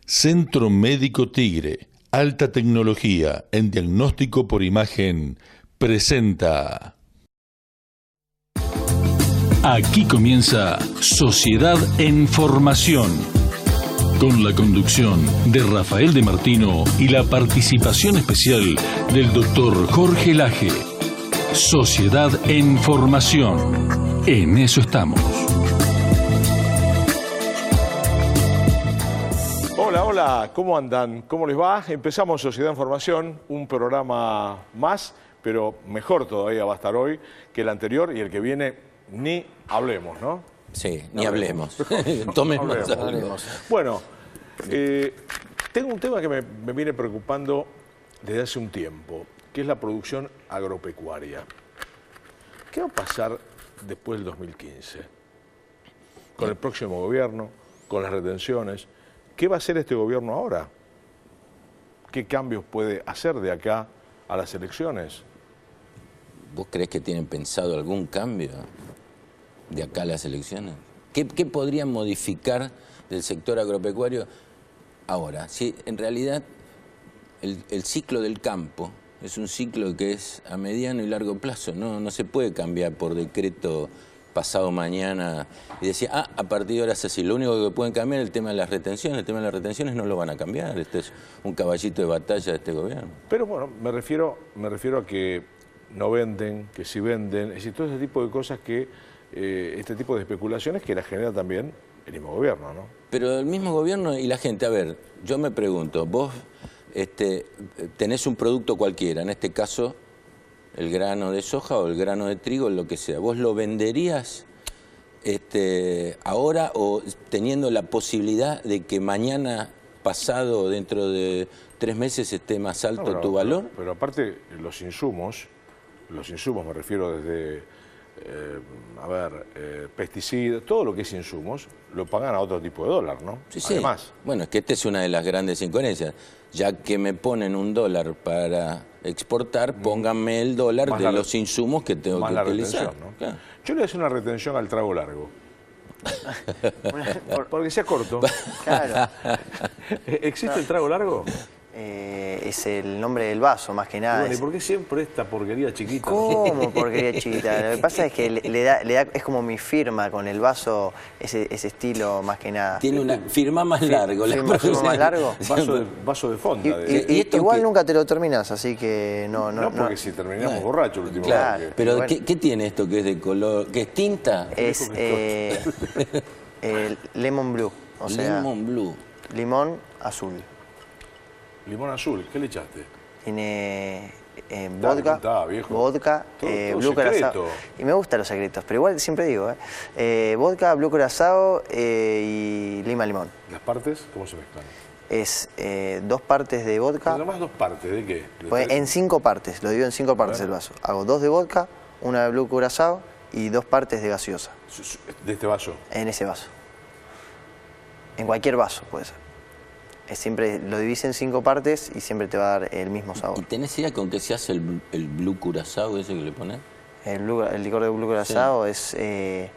Centro Médico Tigre, alta tecnología en diagnóstico por imagen, presenta. Aquí comienza Sociedad en Formación, con la conducción de Rafael de Martino y la participación especial del doctor Jorge Laje. Sociedad en Formación. En eso estamos. Hola, hola, ¿cómo andan? ¿Cómo les va? Empezamos Sociedad en Formación, un programa más, pero mejor todavía va a estar hoy que el anterior, y el que viene ni hablemos, ¿no? Sí, ni hablemos. Tomemos algo. Bueno, tengo un tema que me viene preocupando desde hace un tiempo, que es la producción agropecuaria. ¿Qué va a pasar después del 2015? Con el próximo gobierno, con las retenciones. ¿Qué va a hacer este gobierno ahora? ¿Qué cambios puede hacer de acá a las elecciones? ¿Vos creés que tienen pensado algún cambio de acá a las elecciones? ¿Qué podrían modificar del sector agropecuario ahora? Si en realidad el ciclo del campo es un ciclo que es a mediano y largo plazo, no se puede cambiar por decreto pasado mañana y decir, a partir de ahora es así. Lo único que pueden cambiar es el tema de las retenciones. El tema de las retenciones no lo van a cambiar. Este es un caballito de batalla de este gobierno. Pero bueno, me refiero a que no venden, que sí venden, es decir, todo ese tipo de cosas que, este tipo de especulaciones que las genera también el mismo gobierno, ¿no? Pero el mismo gobierno y la gente, a ver, yo me pregunto, vos tenés un producto cualquiera, en este caso el grano de soja o el grano de trigo, lo que sea, ¿vos lo venderías ahora o teniendo la posibilidad de que mañana, pasado o dentro de 3 meses esté más alto tu valor? Pero aparte, los insumos me refiero desde, pesticidas, todo lo que es insumos, lo pagan a otro tipo de dólar, ¿no? Sí, sí. Además. Bueno, es que esta es una de las grandes incoherencias. Ya que me ponen $1 para exportar, pónganme el dólar de los insumos que tengo que utilizar. ¿No? Claro. Yo le hago una retención al trago largo. Porque sea corto. Claro. ¿Existe el trago largo? Es el nombre del vaso, más que nada. Bueno, ¿y por qué siempre esta porquería chiquita? ¿Cómo porquería chiquita? Lo que pasa es que le da, es como mi firma con el vaso, ese estilo más que nada. Tiene una firma más largo. ¿Firma más largo? Vaso de fonda. Igual nunca te lo terminas, así que no. No, porque si terminamos borrachos el último claro. bloque. Pero bueno. ¿qué tiene esto que es de color? ¿Que es tinta? Es lemon blue, o sea, Lemon blue. limón azul. Limón azul, ¿qué le echaste? Tiene vodka, contá, viejo. vodka, Todo blue secreto. curazao. Y me gustan los secretos, pero igual siempre digo, vodka, blue curazao y lima limón. ¿Las partes cómo se mezclan? Es 2 partes de vodka. Nada más 2 partes, ¿de qué? Pues en 5 partes, lo divido en 5 partes el vaso. Hago 2 de vodka, 1 de blue curazao y 2 partes de gaseosa. ¿De este vaso? En ese vaso. En cualquier vaso puede ser. Siempre lo divides en 5 partes y siempre te va a dar el mismo sabor. ¿Y tenés idea con qué se hace el blue curazao ese que le pones? El licor de blue curazao sí.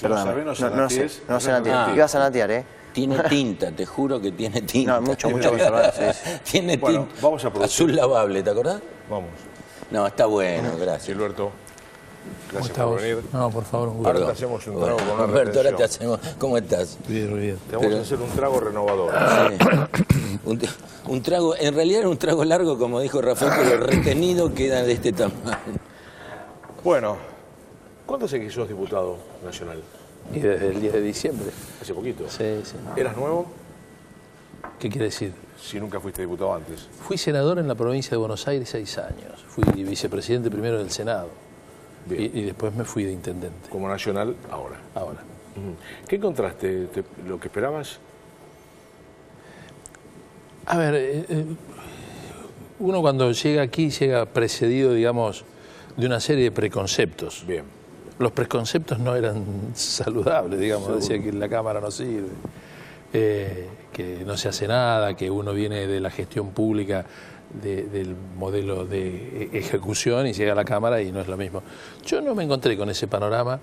perdóname, no sé natear. Ibas a natear, Tiene tinta, te juro que tiene tinta. No, mucho conservador, sí. Tiene Bueno, tinta. vamos a producir. Azul lavable, ¿te acordás? Vamos. No, está bueno, gracias. Gilberto, gracias por venir. No, por favor, un gusto. Ahora te hacemos un trago con una Humberto, ahora te retención. hacemos. ¿Cómo estás? Bien. Te vamos a hacer un trago renovador. Sí. Un trago, en realidad era un trago largo, como dijo Rafael, pero el retenido queda de este tamaño. Bueno, ¿cuándo hace que sos diputado nacional? Y desde el 10 de diciembre. Hace poquito. Sí. ¿Eras nuevo? ¿Qué quiere decir? Si nunca fuiste diputado antes. Fui senador en la provincia de Buenos Aires 6 años. Fui vicepresidente primero del Senado. Bien. Y después me fui de intendente. Como nacional, ahora. Ahora. ¿Qué encontraste? ¿Lo que esperabas? A ver, uno cuando llega aquí llega precedido, digamos, de una serie de preconceptos. Bien. Los preconceptos no eran saludables, digamos. Seguro. Decía que la Cámara no sirve, que no se hace nada, que uno viene de la gestión pública del modelo de ejecución y llega a la Cámara y no es lo mismo. Yo no me encontré con ese panorama,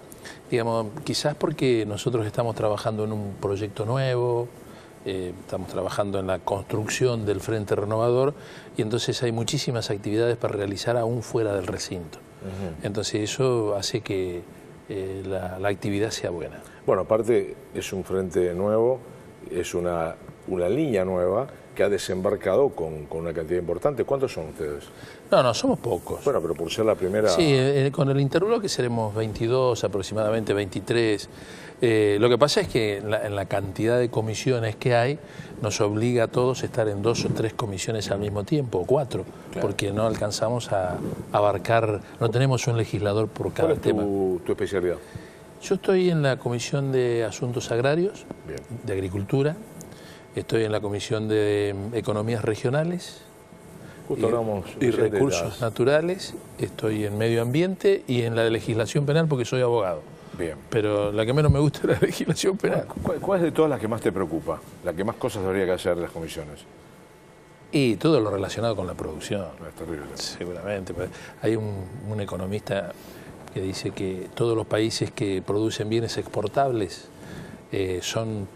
digamos, quizás porque nosotros estamos trabajando en un proyecto nuevo, estamos trabajando en la construcción del Frente Renovador y entonces hay muchísimas actividades para realizar aún fuera del recinto. Entonces eso hace que la actividad sea buena. Bueno, aparte es un frente nuevo, es una línea nueva que ha desembarcado con una cantidad importante. ¿Cuántos son ustedes? No, somos pocos. Bueno, pero por ser la primera... Sí, con el interbloque seremos 22, aproximadamente 23. Lo que pasa es que en la cantidad de comisiones que hay, nos obliga a todos a estar en 2 o 3 comisiones al mismo tiempo, o 4, claro, porque no alcanzamos a abarcar, no tenemos un legislador por cada tema. ¿Cuál es tu especialidad? Yo estoy en la Comisión de Asuntos Agrarios, Bien, de Agricultura, estoy en la Comisión de Economías Regionales y Recursos Naturales, estoy en Medio Ambiente y en la de Legislación Penal porque soy abogado. Bien. Pero la que menos me gusta es la legislación penal. ¿Cuál es de todas las que más te preocupa? ¿La que más cosas habría que hacer de las comisiones? Y todo lo relacionado con la producción. No, es terrible. Seguramente. Hay un economista que dice que todos los países que producen bienes exportables son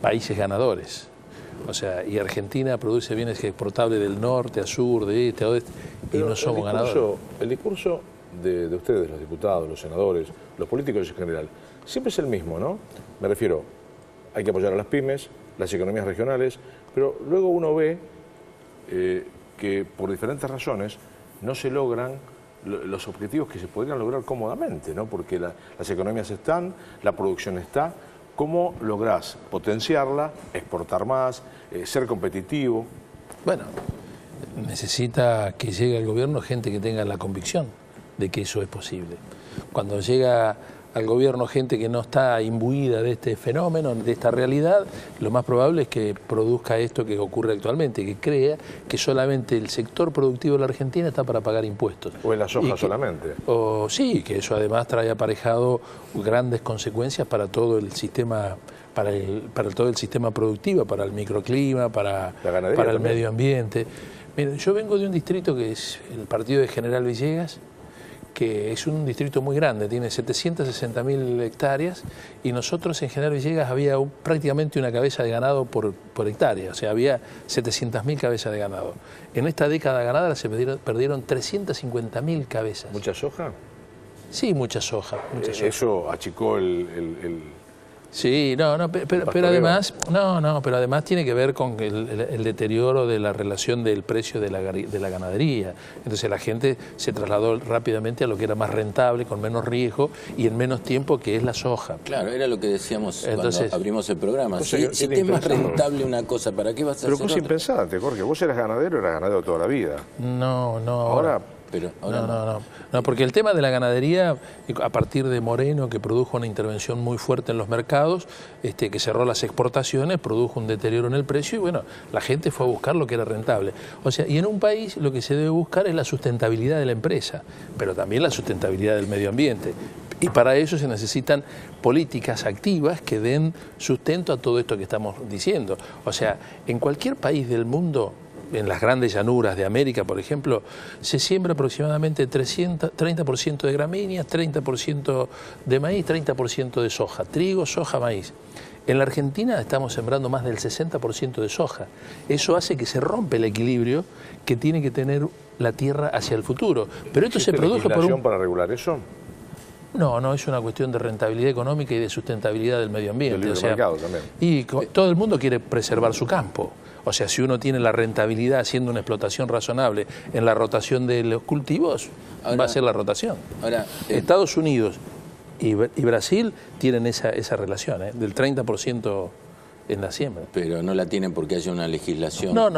países ganadores. O sea, y Argentina produce bienes exportables del norte a sur, de este a oeste, y no somos ganadores. El discurso de ustedes, los diputados, los senadores, los políticos en general, siempre es el mismo, ¿no? Me refiero, hay que apoyar a las pymes, las economías regionales, pero luego uno ve que por diferentes razones no se logran los objetivos que se podrían lograr cómodamente, ¿no? Porque las economías están, la producción está. ¿Cómo lográs potenciarla, exportar más, ser competitivo? Bueno, necesita que llegue al gobierno gente que tenga la convicción de que eso es posible. Cuando llega al gobierno gente que no está imbuida de este fenómeno, de esta realidad, lo más probable es que produzca esto que ocurre actualmente, que crea que solamente el sector productivo de la Argentina está para pagar impuestos. ¿O en la soja solamente? Sí, que eso además trae aparejado grandes consecuencias para todo el sistema, para todo el sistema productivo, para el microclima, para el medio ambiente. Miren, yo vengo de un distrito que es el partido de General Villegas, que es un distrito muy grande, tiene 760.000 hectáreas y nosotros en General Villegas había prácticamente una cabeza de ganado por hectárea, o sea, había 700.000 cabezas de ganado. En esta década ganada se perdieron 350.000 cabezas. ¿Mucha soja? Sí, mucha soja. Eso achicó Sí, pero además, pero además tiene que ver con el deterioro de la relación del precio de la ganadería. Entonces la gente se trasladó rápidamente a lo que era más rentable, con menos riesgo y en menos tiempo, que es la soja. Claro, era lo que decíamos cuando abrimos el programa. Si te es más rentable una cosa, ¿para qué vas a hacer otra? Pero vos impensante, Jorge, vos eras ganadero toda la vida. No. Ahora... No, porque el tema de la ganadería, a partir de Moreno, que produjo una intervención muy fuerte en los mercados, que cerró las exportaciones, produjo un deterioro en el precio y bueno, la gente fue a buscar lo que era rentable. O sea, y en un país lo que se debe buscar es la sustentabilidad de la empresa, pero también la sustentabilidad del medio ambiente. Y para eso se necesitan políticas activas que den sustento a todo esto que estamos diciendo. O sea, en cualquier país del mundo, en las grandes llanuras de América, por ejemplo, se siembra aproximadamente 30% de gramíneas, 30% de maíz, 30% de soja, trigo, soja, maíz. En la Argentina estamos sembrando más del 60% de soja. Eso hace que se rompe el equilibrio que tiene que tener la tierra hacia el futuro. Pero esto se produjo por un... para regular eso? No, es una cuestión de rentabilidad económica y de sustentabilidad del medio ambiente. Del libre mercado también. Y todo el mundo quiere preservar su campo. O sea, si uno tiene la rentabilidad haciendo una explotación razonable en la rotación de los cultivos, va a ser la rotación. Estados Unidos y Brasil tienen esa relación, del 30% en la siembra. Pero no la tienen porque haya una legislación. No,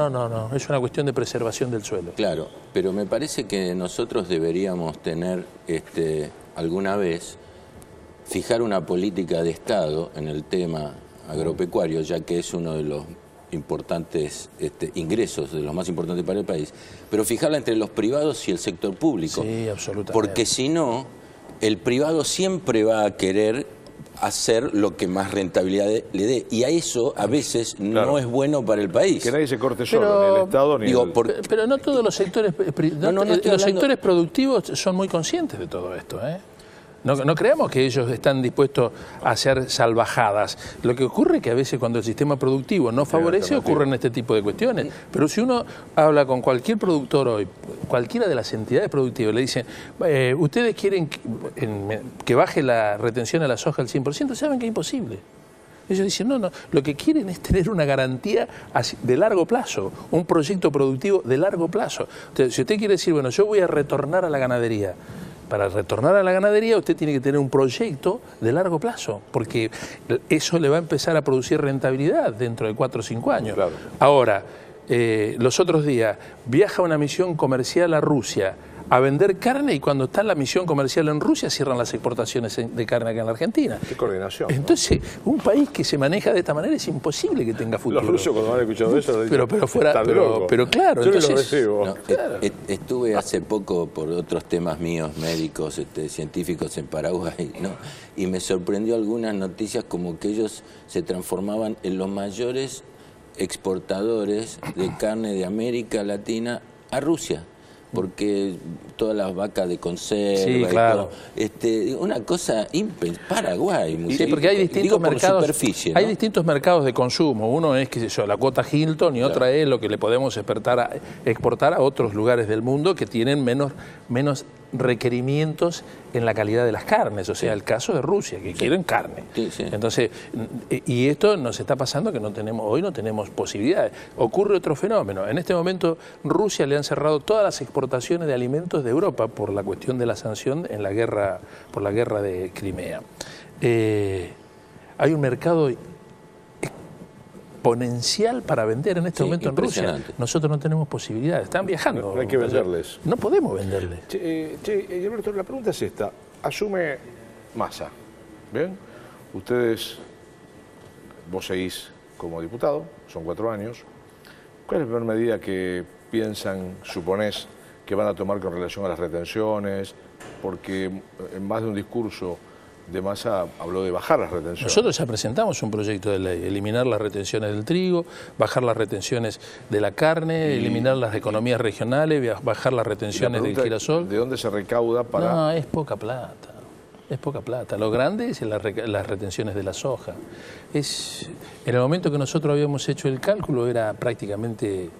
es una cuestión de preservación del suelo. Claro, pero me parece que nosotros deberíamos tener alguna vez fijar una política de Estado en el tema agropecuario, ya que es uno de los importantes ingresos, de los más importantes para el país, pero fijarla entre los privados y el sector público. Sí, absolutamente. Porque si no, el privado siempre va a querer hacer lo que más rentabilidad le dé, y a eso a veces no es bueno para el país. Que nadie se corte solo, ni el Estado ni Pero no todos los sectores, los sectores productivos son muy conscientes de todo esto, No creamos que ellos están dispuestos a hacer salvajadas. Lo que ocurre es que a veces cuando el sistema productivo no favorece, ocurren este tipo de cuestiones. Pero si uno habla con cualquier productor hoy, cualquiera de las entidades productivas, le dicen, ustedes quieren que baje la retención a la soja al 100%, saben que es imposible. Ellos dicen, no, lo que quieren es tener una garantía de largo plazo, un proyecto productivo de largo plazo. Entonces, si usted quiere decir, bueno, yo voy a retornar a la ganadería, para retornar a la ganadería usted tiene que tener un proyecto de largo plazo, porque eso le va a empezar a producir rentabilidad dentro de 4 o 5 años. Claro. Ahora, los otros días viaja una misión comercial a Rusia a vender carne y cuando está en la misión comercial en Rusia cierran las exportaciones de carne acá en la Argentina. Qué coordinación. Entonces, ¿no? Un país que se maneja de esta manera es imposible que tenga futuro. Los rusos cuando han escuchado eso dicen, pero claro, yo entonces, lo recibo. No, estuve hace poco por otros temas míos, médicos, científicos en Paraguay, ¿no? Y me sorprendió algunas noticias como que ellos se transformaban en los mayores exportadores de carne de América Latina a Rusia. Porque todas las vacas de conserva, sí, claro. y todo, una cosa Paraguay. Sí, porque hay distintos mercados, ¿no? Hay distintos mercados de consumo. Uno es, qué sé yo, la cuota Hilton y claro. Otra es lo que le podemos exportar a otros lugares del mundo que tienen menos requerimientos en la calidad de las carnes, o sea, el caso de Rusia, que quieren carne. Sí, sí. Entonces, y esto nos está pasando que hoy no tenemos posibilidades. Ocurre otro fenómeno. En este momento, Rusia le han cerrado todas las exportaciones de alimentos de Europa por la cuestión de la sanción en la guerra, por la guerra de Crimea. Hay un mercado exponencial para vender en este momento en Rusia. Nosotros no tenemos posibilidades. Están viajando. No hay que venderles. No podemos venderles. Alberto, la pregunta es esta. Asume Massa. ¿Bien? Vos seguís como diputado, son 4 años. ¿Cuál es la primera medida que piensan, suponés, que van a tomar con relación a las retenciones? Porque en más de un discurso de Massa habló de bajar las retenciones. Nosotros ya presentamos un proyecto de ley, eliminar las retenciones del trigo, bajar las retenciones de la carne, eliminar las economías regionales, bajar las retenciones del girasol. ¿De dónde se recauda para...? No, es poca plata, es poca plata. Lo grande es las retenciones de la soja. En el momento que nosotros habíamos hecho el cálculo era prácticamente...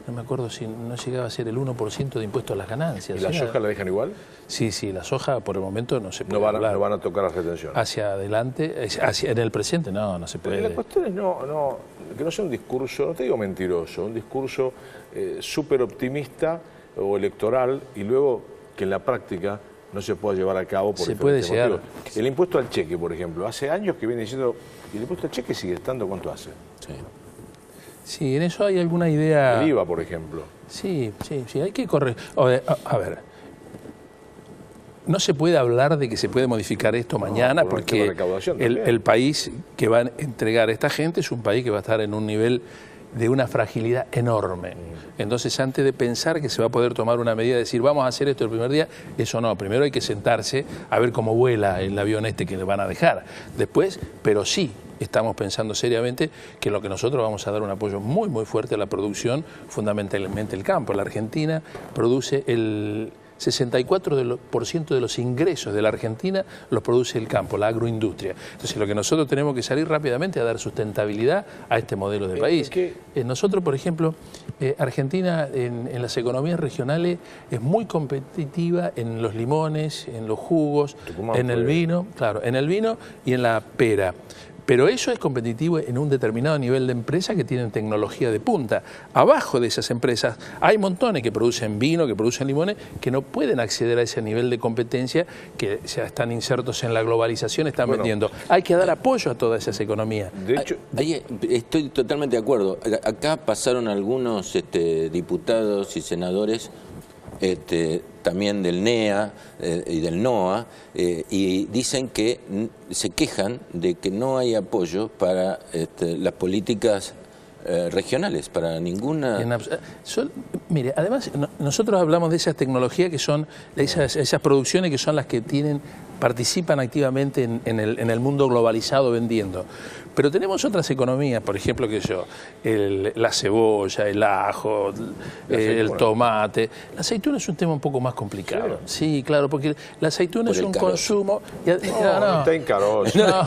no me acuerdo si no llegaba a ser el 1% de impuesto a las ganancias. ¿Y la soja la dejan igual? Sí, la soja por el momento no se puede hablar. No van a tocar las retenciones. Hacia adelante, en el presente no se puede. La cuestión es que no sea un discurso, no te digo mentiroso, un discurso súper optimista o electoral y luego que en la práctica no se pueda llevar a cabo por diferentes motivos. El impuesto al cheque, por ejemplo, hace años que viene diciendo, el impuesto al cheque sigue estando, ¿cuánto hace? Sí, en eso hay alguna idea... El IVA, por ejemplo. Sí, hay que corregir. A ver, no se puede hablar de que se puede modificar esto mañana porque el país que va a entregar a esta gente es un país que va a estar en un nivel de una fragilidad enorme. Entonces, antes de pensar que se va a poder tomar una medida de decir vamos a hacer esto el primer día, eso no. Primero hay que sentarse a ver cómo vuela el avión que le van a dejar. Después, pero sí, estamos pensando seriamente que lo que nosotros vamos a dar un apoyo muy, muy fuerte a la producción, fundamentalmente el campo. La Argentina produce el 64% de los ingresos de la Argentina los produce el campo, la agroindustria. Entonces, lo que nosotros tenemos que salir rápidamente a dar sustentabilidad a este modelo de país. Nosotros, por ejemplo, Argentina en las economías regionales es muy competitiva en los limones, en los jugos, en el vino, claro, en el vino y en la pera. Pero eso es competitivo en un determinado nivel de empresa que tienen tecnología de punta. Abajo de esas empresas hay montones que producen vino, que producen limones, que no pueden acceder a ese nivel de competencia, que ya están insertos en la globalización, están vendiendo. Hay que dar apoyo a todas esas economías. De hecho, estoy totalmente de acuerdo. Acá pasaron algunos diputados y senadores también del NEA y del NOA, y dicen que se quejan de que no hay apoyo para las políticas regionales, para ninguna... Mire, además nosotros hablamos de esas tecnologías que son, esas producciones que son las que tienen participan activamente en el mundo globalizado vendiendo. Pero tenemos otras economías, por ejemplo, la cebolla, el ajo, el tomate. La aceituna es un tema un poco más complicado. Sí, claro, porque la aceituna es un consumo... Está en carozo. No,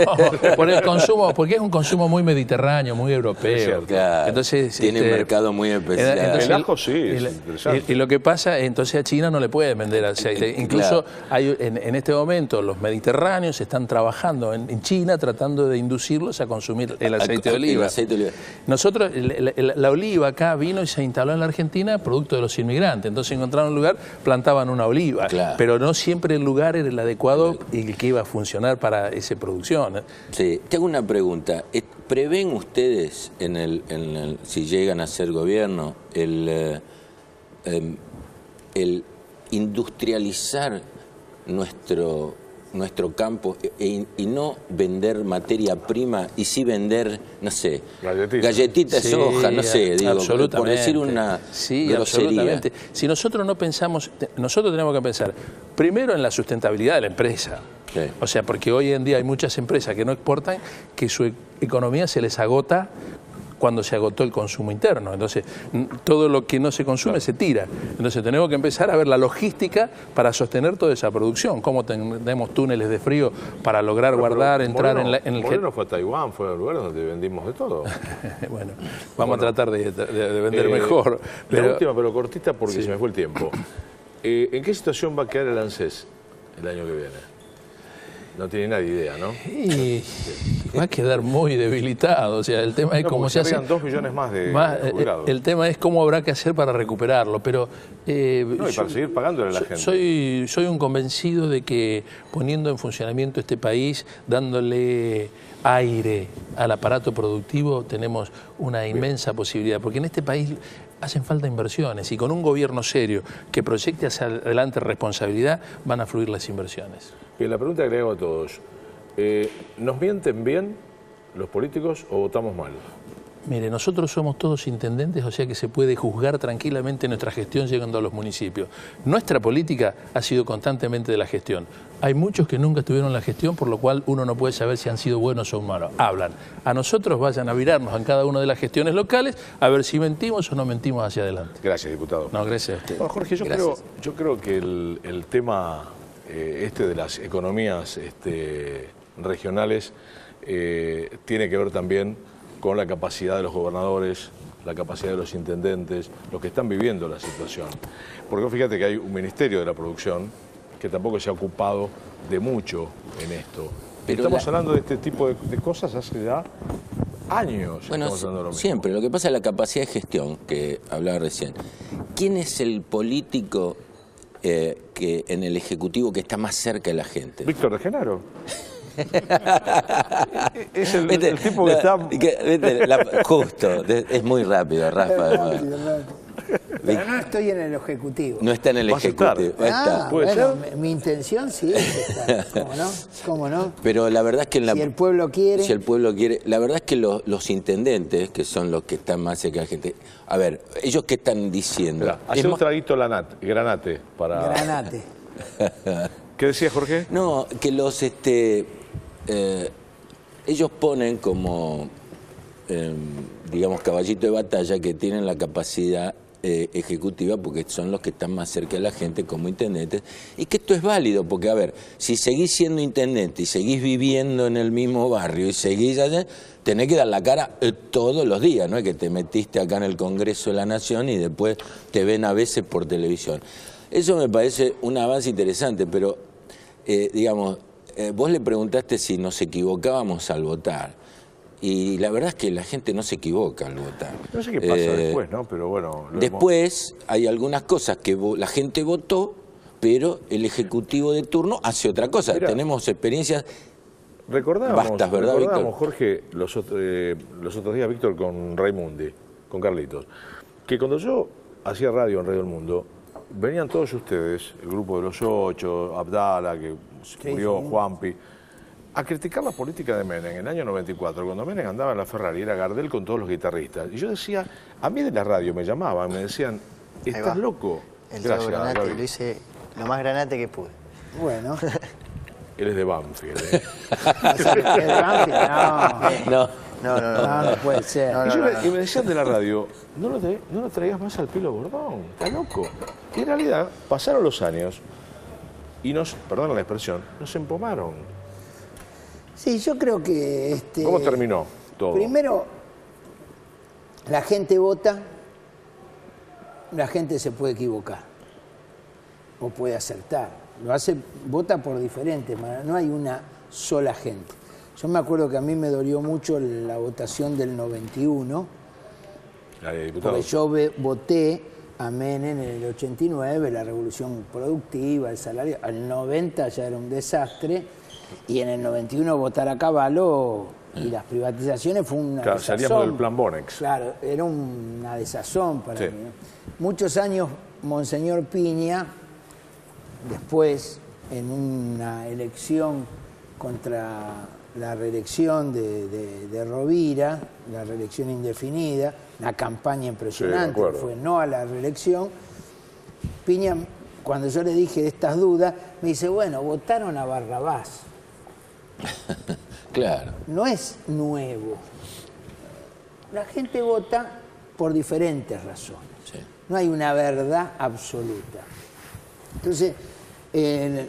por el consumo, porque es un consumo muy mediterráneo, muy europeo. Claro, entonces, tiene un mercado muy especial. El ajo sí, es interesante. Y lo que pasa, entonces a China no le puede vender aceite. Incluso hay, en este momento los mediterráneos están trabajando en China tratando de inducirlos a consumir el aceite de oliva. Nosotros, la oliva acá vino y se instaló en la Argentina producto de los inmigrantes. Entonces encontraron un lugar, plantaban una oliva. Claro. Pero no siempre el lugar era el adecuado y el que iba a funcionar para esa producción. Sí, te hago una pregunta. ¿Prevén ustedes, si llegan a ser gobierno, el industrializar nuestro campo y no vender materia prima y sí vender, no sé, galletitas de soja, no sé, digo, por decir una grosería. Absolutamente. Si nosotros no pensamos, nosotros tenemos que pensar primero en la sustentabilidad de la empresa. Sí. O sea, porque hoy en día hay muchas empresas que no exportan, que su economía se les agota cuando se agotó el consumo interno. Entonces, todo lo que no se consume se tira. Entonces, tenemos que empezar a ver la logística para sostener toda esa producción. Cómo tenemos túneles de frío para lograr guardar, entrar en el... Moreno fue a Taiwán, fue a lugares donde vendimos de todo. Bueno, vamos a tratar de vender mejor. La última, pero cortita porque se me fue el tiempo. ¿En qué situación va a quedar el ANSES el año que viene? No tiene nadie idea, ¿no? Y va a quedar muy debilitado. O sea, el tema es cómo se hace. 2 millones más de jubilados. El tema es cómo habrá que hacer para recuperarlo. Pero y para seguir pagándole a la gente. Soy un convencido de que poniendo en funcionamiento este país, dándole aire al aparato productivo, tenemos una inmensa posibilidad. Porque en este país hacen falta inversiones y con un gobierno serio que proyecte hacia adelante responsabilidad, van a fluir las inversiones. La pregunta que le hago a todos, ¿nos mienten bien los políticos o votamos mal? Mire, nosotros somos todos intendentes, o sea que se puede juzgar tranquilamente nuestra gestión llegando a los municipios. Nuestra política ha sido constantemente de la gestión. Hay muchos que nunca estuvieron en la gestión, por lo cual uno no puede saber si han sido buenos o malos. Hablan. A nosotros vayan a virarnos en cada una de las gestiones locales a ver si mentimos o no mentimos hacia adelante. Gracias, diputado. No, gracias a usted. Bueno, Jorge, yo creo que el tema de las economías regionales tiene que ver también con la capacidad de los gobernadores, la capacidad de los intendentes, los que están viviendo la situación. Porque fíjate que hay un Ministerio de la Producción que tampoco se ha ocupado de mucho en esto. Pero estamos hablando de este tipo de cosas hace ya años. Bueno, siempre. Lo que pasa es la capacidad de gestión que hablaba recién. ¿Quién es el político que en el Ejecutivo que está más cerca de la gente? Víctor de Genaro. Es el tipo que está... Justo, es muy rápido, Rafa. Pero no estoy en el Ejecutivo. No está en el Ejecutivo. ¿Puede ser? Mi intención sí es estar. ¿Cómo no? ¿Cómo no? Pero la verdad es que si el pueblo quiere... Si el pueblo quiere... La verdad es que los intendentes, que son los que están más cerca de la gente... A ver, ¿ellos qué están diciendo? Hace un traguito granate para... Granate. ¿Qué decía Jorge? No, que los... ellos ponen como, digamos, caballito de batalla que tienen la capacidad ejecutiva porque son los que están más cerca de la gente como intendentes y que esto es válido porque, a ver, si seguís siendo intendente y seguís viviendo en el mismo barrio y seguís allá, tenés que dar la cara todos los días, no es que te metiste acá en el Congreso de la Nación y después te ven a veces por televisión. Eso me parece un avance interesante, pero, digamos, vos le preguntaste si nos equivocábamos al votar. Y la verdad es que la gente no se equivoca al votar. No sé qué pasa después, ¿no? Pero bueno... Después hay algunas cosas que la gente votó, pero el Ejecutivo de turno hace otra cosa. Mirá, tenemos experiencias vastas, ¿verdad, Víctor? Jorge, los otros días, Víctor, con Raimundi, con Carlitos, que cuando yo hacía radio en Radio El Mundo, venían todos ustedes, el grupo de los 8, Abdala, que murió, Juanpi, a criticar la política de Menem en el año 94, cuando Menem andaba en la Ferrari, era Gardel con todos los guitarristas. Y yo decía, a mí de la radio me llamaban, me decían, ¿estás loco? Granate, lo hice lo más granate que pude. Bueno. Él es de Banfield. No puede ser. Y me decían de la radio, no lo traigas más al pelo Bordón, está loco. Y en realidad pasaron los años y perdón la expresión, nos empomaron. Sí, yo creo que... ¿Cómo terminó todo? Primero, la gente vota, la gente se puede equivocar o puede acertar. Vota por diferentes maneras, no hay una sola gente. Yo me acuerdo que a mí me dolió mucho la votación del 91, porque yo voté a Menem en el 89, la revolución productiva, el salario, al 90 ya era un desastre, y en el 91 votar a Cavallo y las privatizaciones fue una desazón. Salíamos del plan Bonex. Claro, era una desazón para sí. mí, ¿no? Muchos años Monseñor Piña, después en una elección contra la reelección de Rovira, la reelección indefinida, una campaña impresionante, sí, fue no a la reelección. Piña, cuando yo le dije de estas dudas, me dice, bueno, votaron a Barrabás. Claro. No es nuevo. La gente vota por diferentes razones. Sí. No hay una verdad absoluta. Entonces,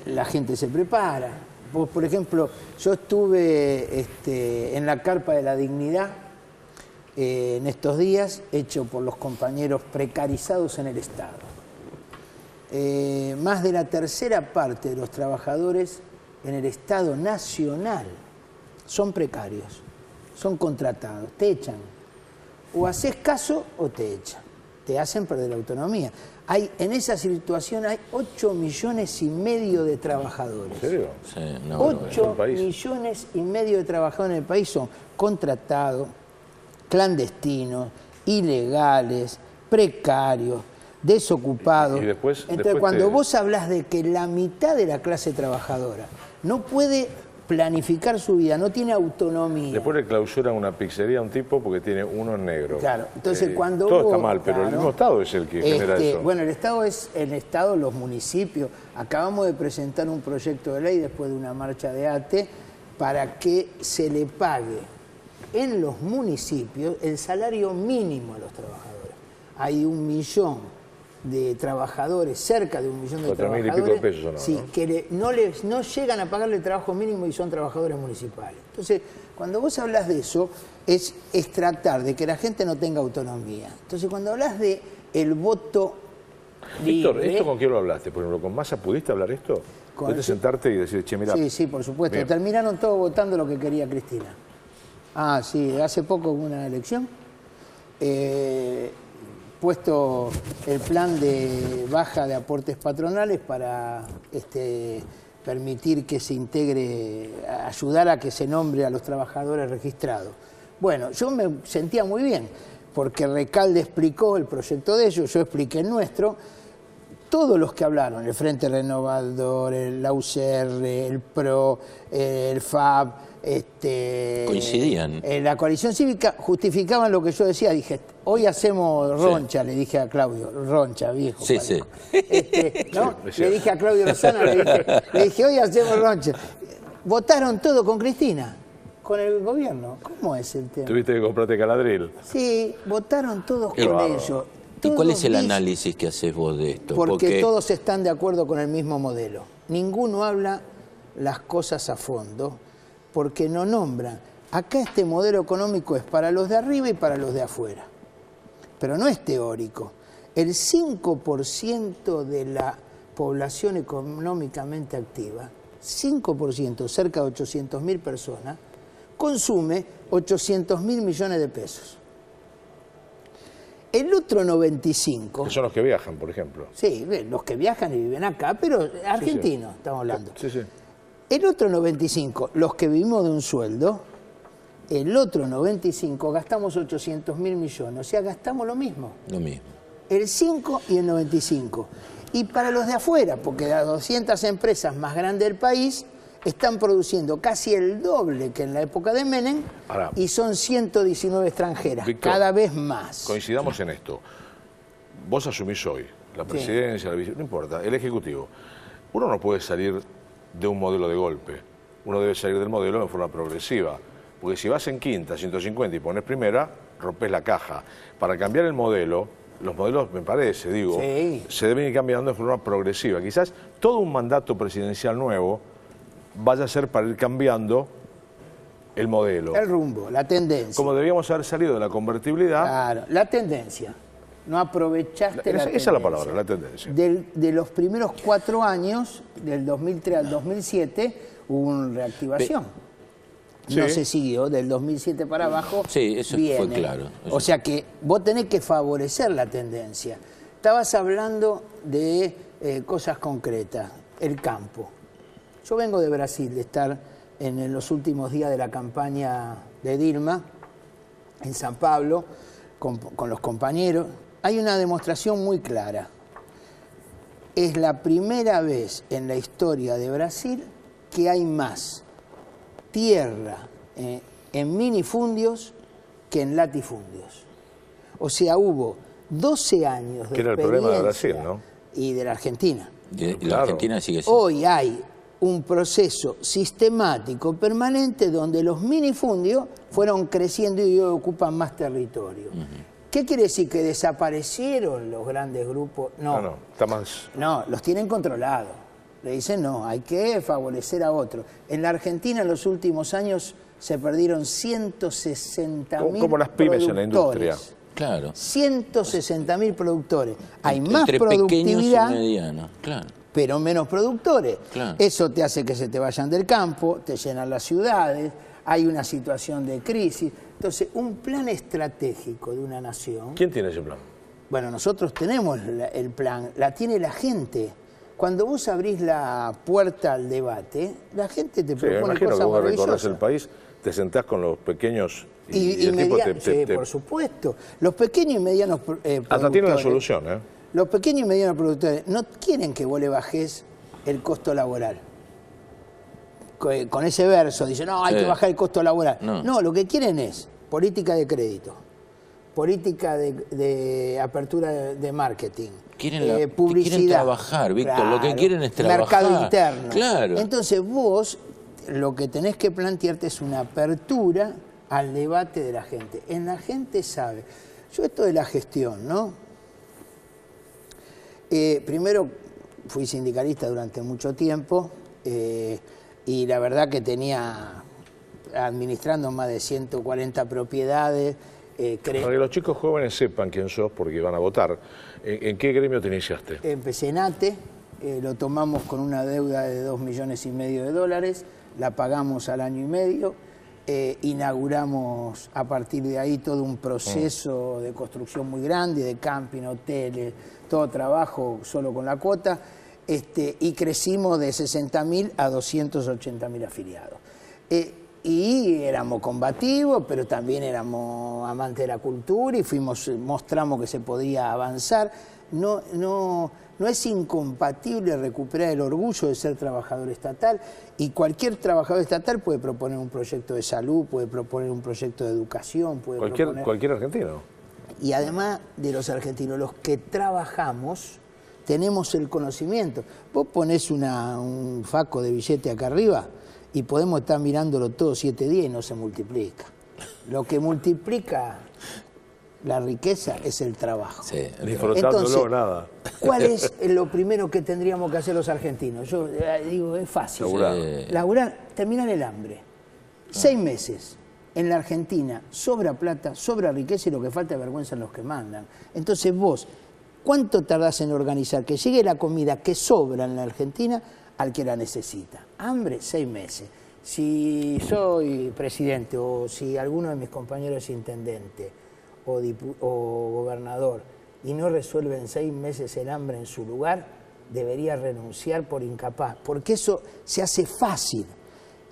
la gente se prepara. Por ejemplo, yo estuve en la Carpa de la Dignidad en estos días, hecho por los compañeros precarizados en el Estado. Más de la tercera parte de los trabajadores en el Estado nacional son precarios, son contratados, te echan. O haces caso o te echan, te hacen perder la autonomía. En esa situación hay 8,5 millones de trabajadores. ¿En serio? Sí, 8,5 millones de trabajadores en el país son contratados, clandestinos, ilegales, precarios, desocupados. Y después cuando vos hablas de que la mitad de la clase trabajadora no puede planificar su vida, no tiene autonomía. Después le clausuran una pizzería a un tipo porque tiene uno en negro. Claro, entonces cuando todo está mal, pero el mismo Estado es el que genera eso. Bueno, el Estado es el Estado, los municipios. Acabamos de presentar un proyecto de ley después de una marcha de ATE para que se le pague en los municipios el salario mínimo a los trabajadores. Hay 1 millón de trabajadores, cerca de 1 millón de 4.000 trabajadores, y pico de pesos, ¿no? sí, que no llegan a pagarle el trabajo mínimo y son trabajadores municipales. Entonces, cuando vos hablas de eso, es tratar de que la gente no tenga autonomía. Entonces, cuando hablas de el voto libre... Víctor, ¿esto con quién lo hablaste? Por ejemplo, ¿con Massa pudiste hablar esto? ¿Pudiste sentarte y decir, che, mira... Sí, por supuesto. Bien. Terminaron todos votando lo que quería Cristina. Ah, sí, hace poco hubo una elección. Puesto el plan de baja de aportes patronales para permitir que se integre, ayudar a que se nombre a los trabajadores registrados. Bueno, yo me sentía muy bien, porque Recalde explicó el proyecto de ellos, yo expliqué el nuestro. Todos los que hablaron, el Frente Renovador, la UCR, el PRO, el FAB, coincidían. La coalición cívica justificaban lo que yo decía. Dije, hoy hacemos roncha, le dije a Claudio, roncha, viejo. Sí, sí. ¿No? Le dije a Claudio Lozano, le dije, hoy hacemos roncha. Votaron todo con Cristina, con el gobierno. ¿Cómo es el tema? Tuviste que comprarte caladril. Sí, votaron todos con ellos. ¿Y cuál es el análisis que haces vos de esto? Porque todos están de acuerdo con el mismo modelo. Ninguno habla las cosas a fondo, porque no nombran. Acá este modelo económico es para los de arriba y para los de afuera. Pero no es teórico. El 5% de la población económicamente activa, 5%, cerca de 800.000 personas, consume 800.000 millones de pesos. El otro 95... Que son los que viajan, por ejemplo. Sí, los que viajan y viven acá, pero argentinos, estamos hablando. Sí, sí. El otro 95, los que vivimos de un sueldo, el otro 95 gastamos 800.000 millones, o sea, gastamos lo mismo. Lo mismo. El 5 y el 95. Y para los de afuera, porque las 200 empresas más grandes del país están produciendo casi el doble que en la época de Menem. Ahora, y son 119 extranjeras, Víctor, cada vez más. Coincidamos en esto. Vos asumís hoy la presidencia, sí, la vice, no importa, el Ejecutivo. Uno no puede salir de un modelo de golpe. Uno debe salir del modelo de forma progresiva. Porque si vas en quinta, 150 y pones primera, rompes la caja. Para cambiar el modelo, los modelos, me parece, digo, Sí. se deben ir cambiando de forma progresiva. Quizás todo un mandato presidencial nuevo vaya a ser para ir cambiando el modelo. El rumbo, la tendencia. Como debíamos haber salido de la convertibilidad. Claro, la tendencia. No aprovechaste Esa la es la palabra, la tendencia. De los primeros 4 años, del 2003 al 2007, hubo una reactivación. No Sí. se siguió, del 2007 para abajo. Sí, eso viene. fue claro. Eso. O sea que vos tenés que favorecer la tendencia. Estabas hablando de cosas concretas, el campo. Yo vengo de Brasil, de estar en los últimos días de la campaña de Dilma, en San Pablo, con los compañeros. Hay una demostración muy clara. Es la primera vez en la historia de Brasil que hay más tierra en minifundios que en latifundios. O sea, hubo 12 años de Que era el problema de experiencia Brasil, ¿no? y de la Argentina. Y Claro. la Argentina sigue siendo. Hoy hay un proceso sistemático, permanente, donde los minifundios fueron creciendo y hoy ocupan más territorio. ¿Qué quiere decir? ¿Que desaparecieron los grandes grupos? No, No, está más. no, los tienen controlados. Le dicen no, hay que favorecer a otros. En la Argentina en los últimos años se perdieron 160.000 Como las pymes en la industria. Claro. 160.000 productores. Hay más Entre pequeños y productividad, medianos, claro. pero menos productores. Claro. Eso te hace que se te vayan del campo, te llenan las ciudades, hay una situación de crisis. Entonces, un plan estratégico de una nación, ¿Quién tiene ese plan? bueno, nosotros tenemos el plan, la tiene la gente. Cuando vos abrís la puerta al debate, la gente te Sí, me propone imagino que cosas vos recorres maravillosas. el país, te sentás con los pequeños y el tipo Sí, por supuesto. Los pequeños y medianos hasta tiene una productores, solución, ¿eh? los pequeños y medianos productores no quieren que vos le bajes el costo laboral. Con ese verso, dicen, no, hay Sí. que bajar el costo laboral. No. No, lo que quieren es política de crédito, política de apertura de marketing, Quieren publicidad. quieren trabajar, Víctor, lo que quieren es trabajar. Mercado interno. Claro. Entonces vos lo que tenés que plantearte es una apertura al debate de la gente. En la gente sabe. Yo esto de la gestión, ¿no? Primero fui sindicalista durante mucho tiempo y la verdad que tenía administrando más de 140 propiedades. Para que los chicos jóvenes sepan quién sos porque van a votar, ¿en qué gremio te iniciaste? Empecé en ATE, lo tomamos con una deuda de $2,5 millones, la pagamos al año y medio, inauguramos a partir de ahí todo un proceso de construcción muy grande, de camping, hoteles, todo trabajo solo con la cuota, y crecimos de 60.000 a 280.000 afiliados. Y éramos combativos, pero también éramos amantes de la cultura y mostramos que se podía avanzar. No es incompatible recuperar el orgullo de ser trabajador estatal y cualquier trabajador estatal puede proponer un proyecto de salud, puede proponer un proyecto de educación, puede proponer... Cualquier argentino. Y además de los argentinos, los que trabajamos, tenemos el conocimiento. Vos ponés un faco de billete acá arriba y podemos estar mirándolo todos 7 días y no se multiplica. Lo que multiplica la riqueza es el trabajo. Sí, Disfrutándolo, Entonces, nada. ¿cuál es lo primero que tendríamos que hacer los argentinos? Yo digo, es fácil. Laburar. Laburar, terminar el hambre. 6 meses. En la Argentina sobra plata, sobra riqueza y lo que falta es vergüenza en los que mandan. Entonces vos, ¿cuánto tardás en organizar que llegue la comida que sobra en la Argentina al que la necesita? Hambre, 6 meses. Si soy presidente o si alguno de mis compañeros es intendente o gobernador y no resuelve en 6 meses el hambre en su lugar, debería renunciar por incapaz, porque eso se hace fácil.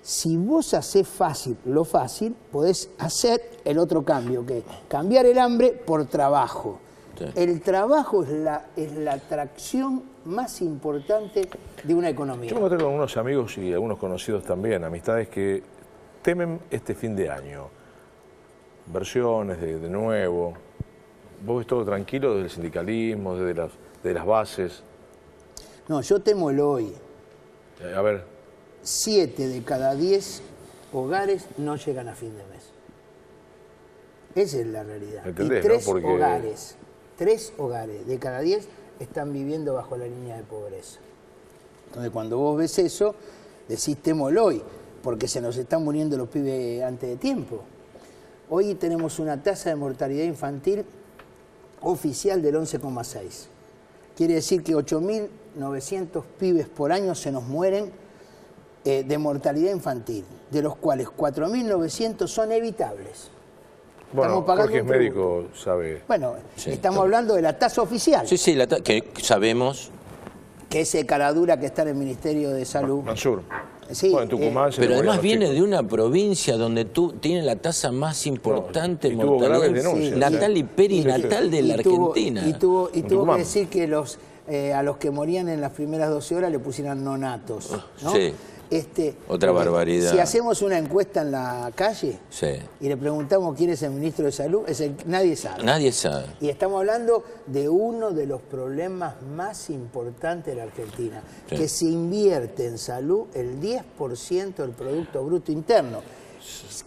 Si vos hacés fácil lo fácil, podés hacer el otro cambio, que es cambiar el hambre por trabajo. Sí. El trabajo es la atracción más importante de una economía. Yo me encontré con unos amigos y algunos conocidos también, amistades que temen este fin de año. Versiones de nuevo. ¿Vos ves todo tranquilo desde el sindicalismo, desde las bases? No, yo temo el hoy. A ver, 7 de cada 10 hogares no llegan a fin de mes. Esa es la realidad. ¿Entendés, y 3 no? Porque... hogares de cada 10 están viviendo bajo la línea de pobreza. Entonces, cuando vos ves eso, decís témoslo hoy, porque se nos están muriendo los pibes antes de tiempo. Hoy tenemos una tasa de mortalidad infantil oficial del 11,6. Quiere decir que 8.900 pibes por año se nos mueren de mortalidad infantil, de los cuales 4.900 son evitables. Bueno, Jorge es médico, sabe. Bueno, sí, estamos hablando de la tasa oficial. Sí, sí, que sabemos. Que ese caradura que está en el Ministerio de Salud. Mansur. Sí, bueno, en Tucumán pero además viene de una provincia donde tiene la tasa más importante de mortalidad natal y perinatal de la Argentina. Y tuvo que decir que a los que morían en las primeras 12 horas le pusieran nonatos, ¿no? Sí. Otra barbaridad. Si hacemos una encuesta en la calle y le preguntamos quién es el ministro de Salud, nadie sabe. Nadie sabe. Y estamos hablando de uno de los problemas más importantes de la Argentina, que se invierte en salud el 10% del Producto Bruto Interno.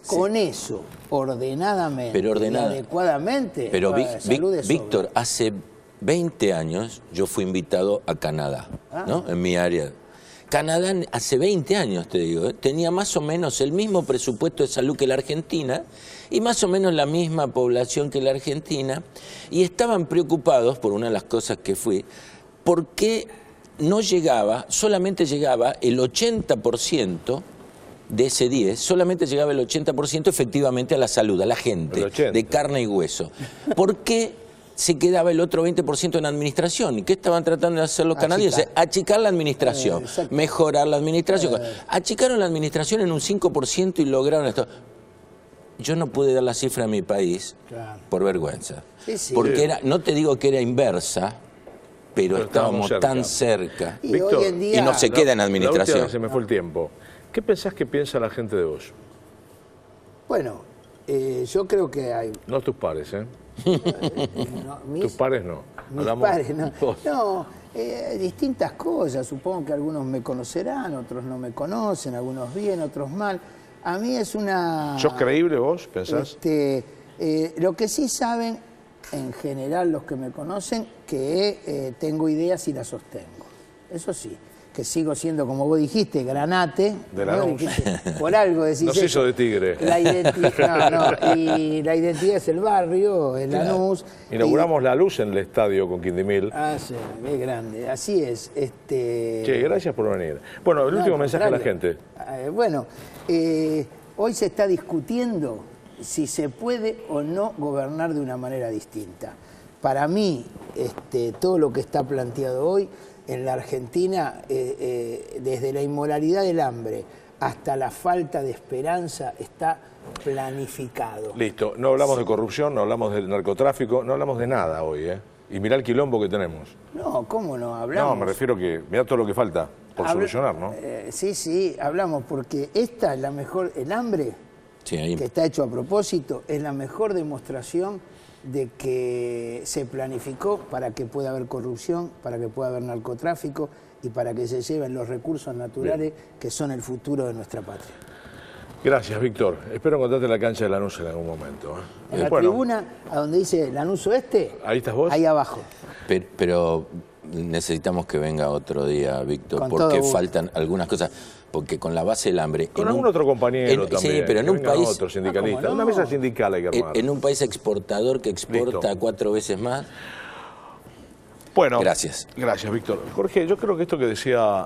Con eso, ordenadamente y adecuadamente, pero salud de Víctor, hace 20 años yo fui invitado a Canadá, ¿no? En mi área. Canadá hace 20 años, te digo, tenía más o menos el mismo presupuesto de salud que la Argentina y más o menos la misma población que la Argentina, y estaban preocupados, por una de las cosas que fui, porque solamente llegaba el 80% de ese 10, solamente llegaba el 80% efectivamente a la salud, a la gente, de carne y hueso. ¿Por qué se quedaba el otro 20% en administración? ¿Y qué estaban tratando de hacer los canadienses? Achicar la administración, mejorar la administración. Achicaron la administración en un 5% y lograron esto. Yo no pude dar la cifra a mi país por vergüenza. Porque no te digo que era inversa, pero estábamos tan cerca. Y Víctor, hoy en día, y no se queda en administración. Se me fue el tiempo. ¿Qué pensás que piensa la gente de vos? Bueno, yo creo que hay... No tus pares, ¿eh? Tus pares no. Mis pares no. No, distintas cosas. Supongo que algunos me conocerán, otros no me conocen, algunos bien, otros mal. A mí es una... ¿Sos creíble vos, pensás? Lo que sí saben, en general los que me conocen, que tengo ideas y las sostengo. Eso sí. Que sigo siendo, como vos dijiste, granate. De la ¿no? Por algo decís. No se hizo de tigre. La identidad, y la identidad es el barrio, el Lanús. Inauguramos la luz en el estadio con Quindimil. Sí, es grande, así es. Che, gracias por venir. Bueno, el último mensaje a la gente. Hoy se está discutiendo si se puede o no gobernar de una manera distinta. Para mí, todo lo que está planteado hoy en la Argentina, desde la inmoralidad del hambre hasta la falta de esperanza, está planificado. Listo, no hablamos de corrupción, no hablamos del narcotráfico, no hablamos de nada hoy, ¿eh? Y mirá el quilombo que tenemos. No, ¿cómo no? Hablamos. No, me refiero que mirá todo lo que falta por solucionar, ¿no? Sí, hablamos, porque esta es la mejor, el hambre, que está hecho a propósito, es la mejor demostración de que se planificó para que pueda haber corrupción, para que pueda haber narcotráfico y para que se lleven los recursos naturales que son el futuro de nuestra patria. Gracias, Víctor. Espero encontrarte en la cancha de Lanús en algún momento. En la tribuna, a donde dice Lanús Oeste, ¿ahí estás vos? Ahí abajo. Pero necesitamos que venga otro día, Víctor, porque faltan algunas cosas. Porque con la base del hambre... Con algún otro compañero también. Sí, pero en un país... otro sindicalista. Una mesa sindical hay que armar. En un país exportador que exporta 4 veces más... Bueno, gracias. Gracias, Víctor. Jorge, yo creo que esto que decía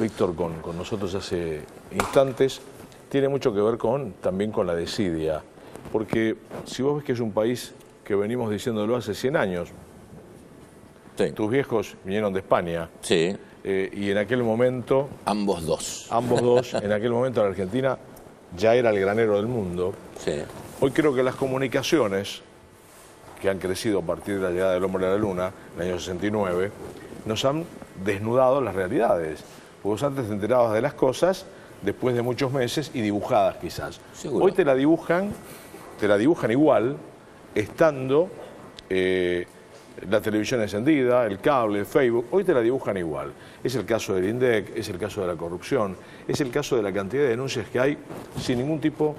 Víctor con nosotros hace instantes tiene mucho que ver también con la desidia. Porque si vos ves que es un país que venimos diciéndolo hace 100 años, tus viejos vinieron de España. Sí. Y en aquel momento... Ambos dos. En aquel momento la Argentina ya era el granero del mundo. Sí. Hoy creo que las comunicaciones, que han crecido a partir de la llegada del hombre a la luna, en el año 69, nos han desnudado las realidades. Porque vos antes te enterabas de las cosas después de muchos meses y dibujadas quizás. Seguro. Hoy te la dibujan igual, estando la televisión encendida, el cable, el Facebook, hoy te la dibujan igual. Es el caso del INDEC, es el caso de la corrupción, es el caso de la cantidad de denuncias que hay sin ningún tipo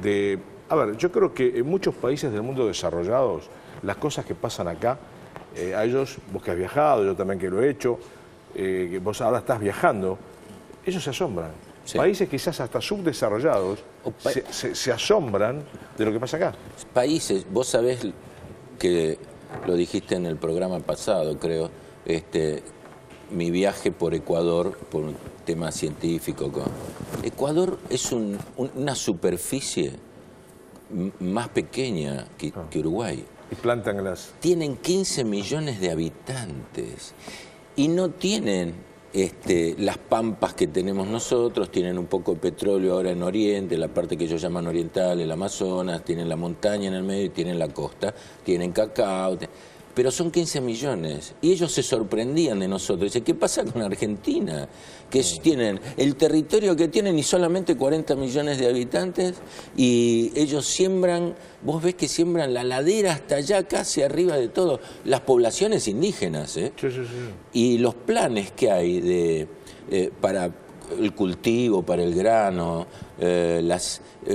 de... A ver, yo creo que en muchos países del mundo desarrollados, las cosas que pasan acá, a ellos, vos que has viajado, yo también que lo he hecho, que vos ahora estás viajando, ellos se asombran. Sí. Países quizás hasta subdesarrollados se asombran de lo que pasa acá. Países, vos sabés que lo dijiste en el programa pasado, creo, mi viaje por Ecuador, por un tema científico. Ecuador es una superficie más pequeña que Uruguay. Y plantan las... Tienen 15 millones de habitantes y no tienen las pampas que tenemos nosotros, tienen un poco de petróleo ahora en Oriente, la parte que ellos llaman oriental, el Amazonas, tienen la montaña en el medio y tienen la costa, tienen cacao, pero son 15 millones y ellos se sorprendían de nosotros. Dicen, ¿qué pasa con Argentina? Que tienen el territorio que tienen y solamente 40 millones de habitantes y ellos siembran, vos ves que siembran la ladera hasta allá casi arriba de todo, las poblaciones indígenas, ¿eh? Sí. Y los planes que hay para el cultivo, para el grano,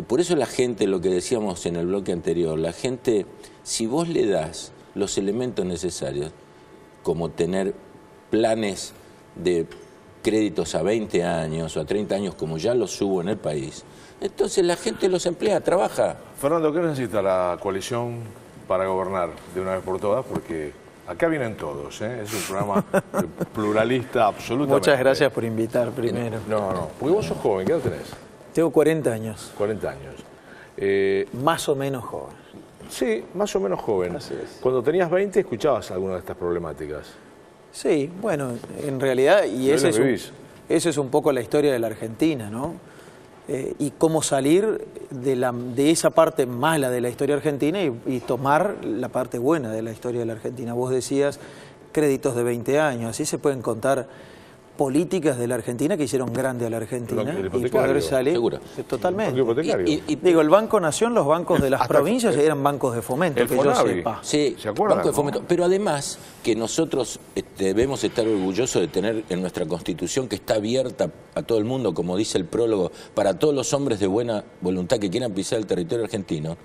por eso la gente, lo que decíamos en el bloque anterior, la gente, si vos le das los elementos necesarios, como tener planes de créditos a 20 años o a 30 años, como ya los hubo en el país, entonces la gente los emplea, trabaja. Fernando, ¿qué necesita la coalición para gobernar de una vez por todas? Porque acá vienen todos, ¿eh? Es un programa pluralista absolutamente. Muchas gracias por invitar primero. No, porque vos sos joven, ¿qué edad tenés? Tengo 40 años. 40 años. Más o menos joven. Sí, más o menos joven. Así es. Cuando tenías 20, ¿escuchabas alguna de estas problemáticas? Sí, bueno, en realidad, y ese es un poco la historia de la Argentina, ¿no? Y cómo salir de esa parte mala de la historia argentina y tomar la parte buena de la historia de la Argentina. Vos decías créditos de 20 años, así se pueden contar políticas de la Argentina que hicieron grande a la Argentina y poder salir. Seguro. Totalmente. Y digo, el Banco Nación, los bancos de las provincias eran bancos de fomento, el que Fonavi. yo sepa. Sí, ¿Se acuerdan? Banco de Fomento. Pero además que nosotros debemos estar orgullosos de tener en nuestra Constitución, que está abierta a todo el mundo, como dice el prólogo, para todos los hombres de buena voluntad que quieran pisar el territorio argentino.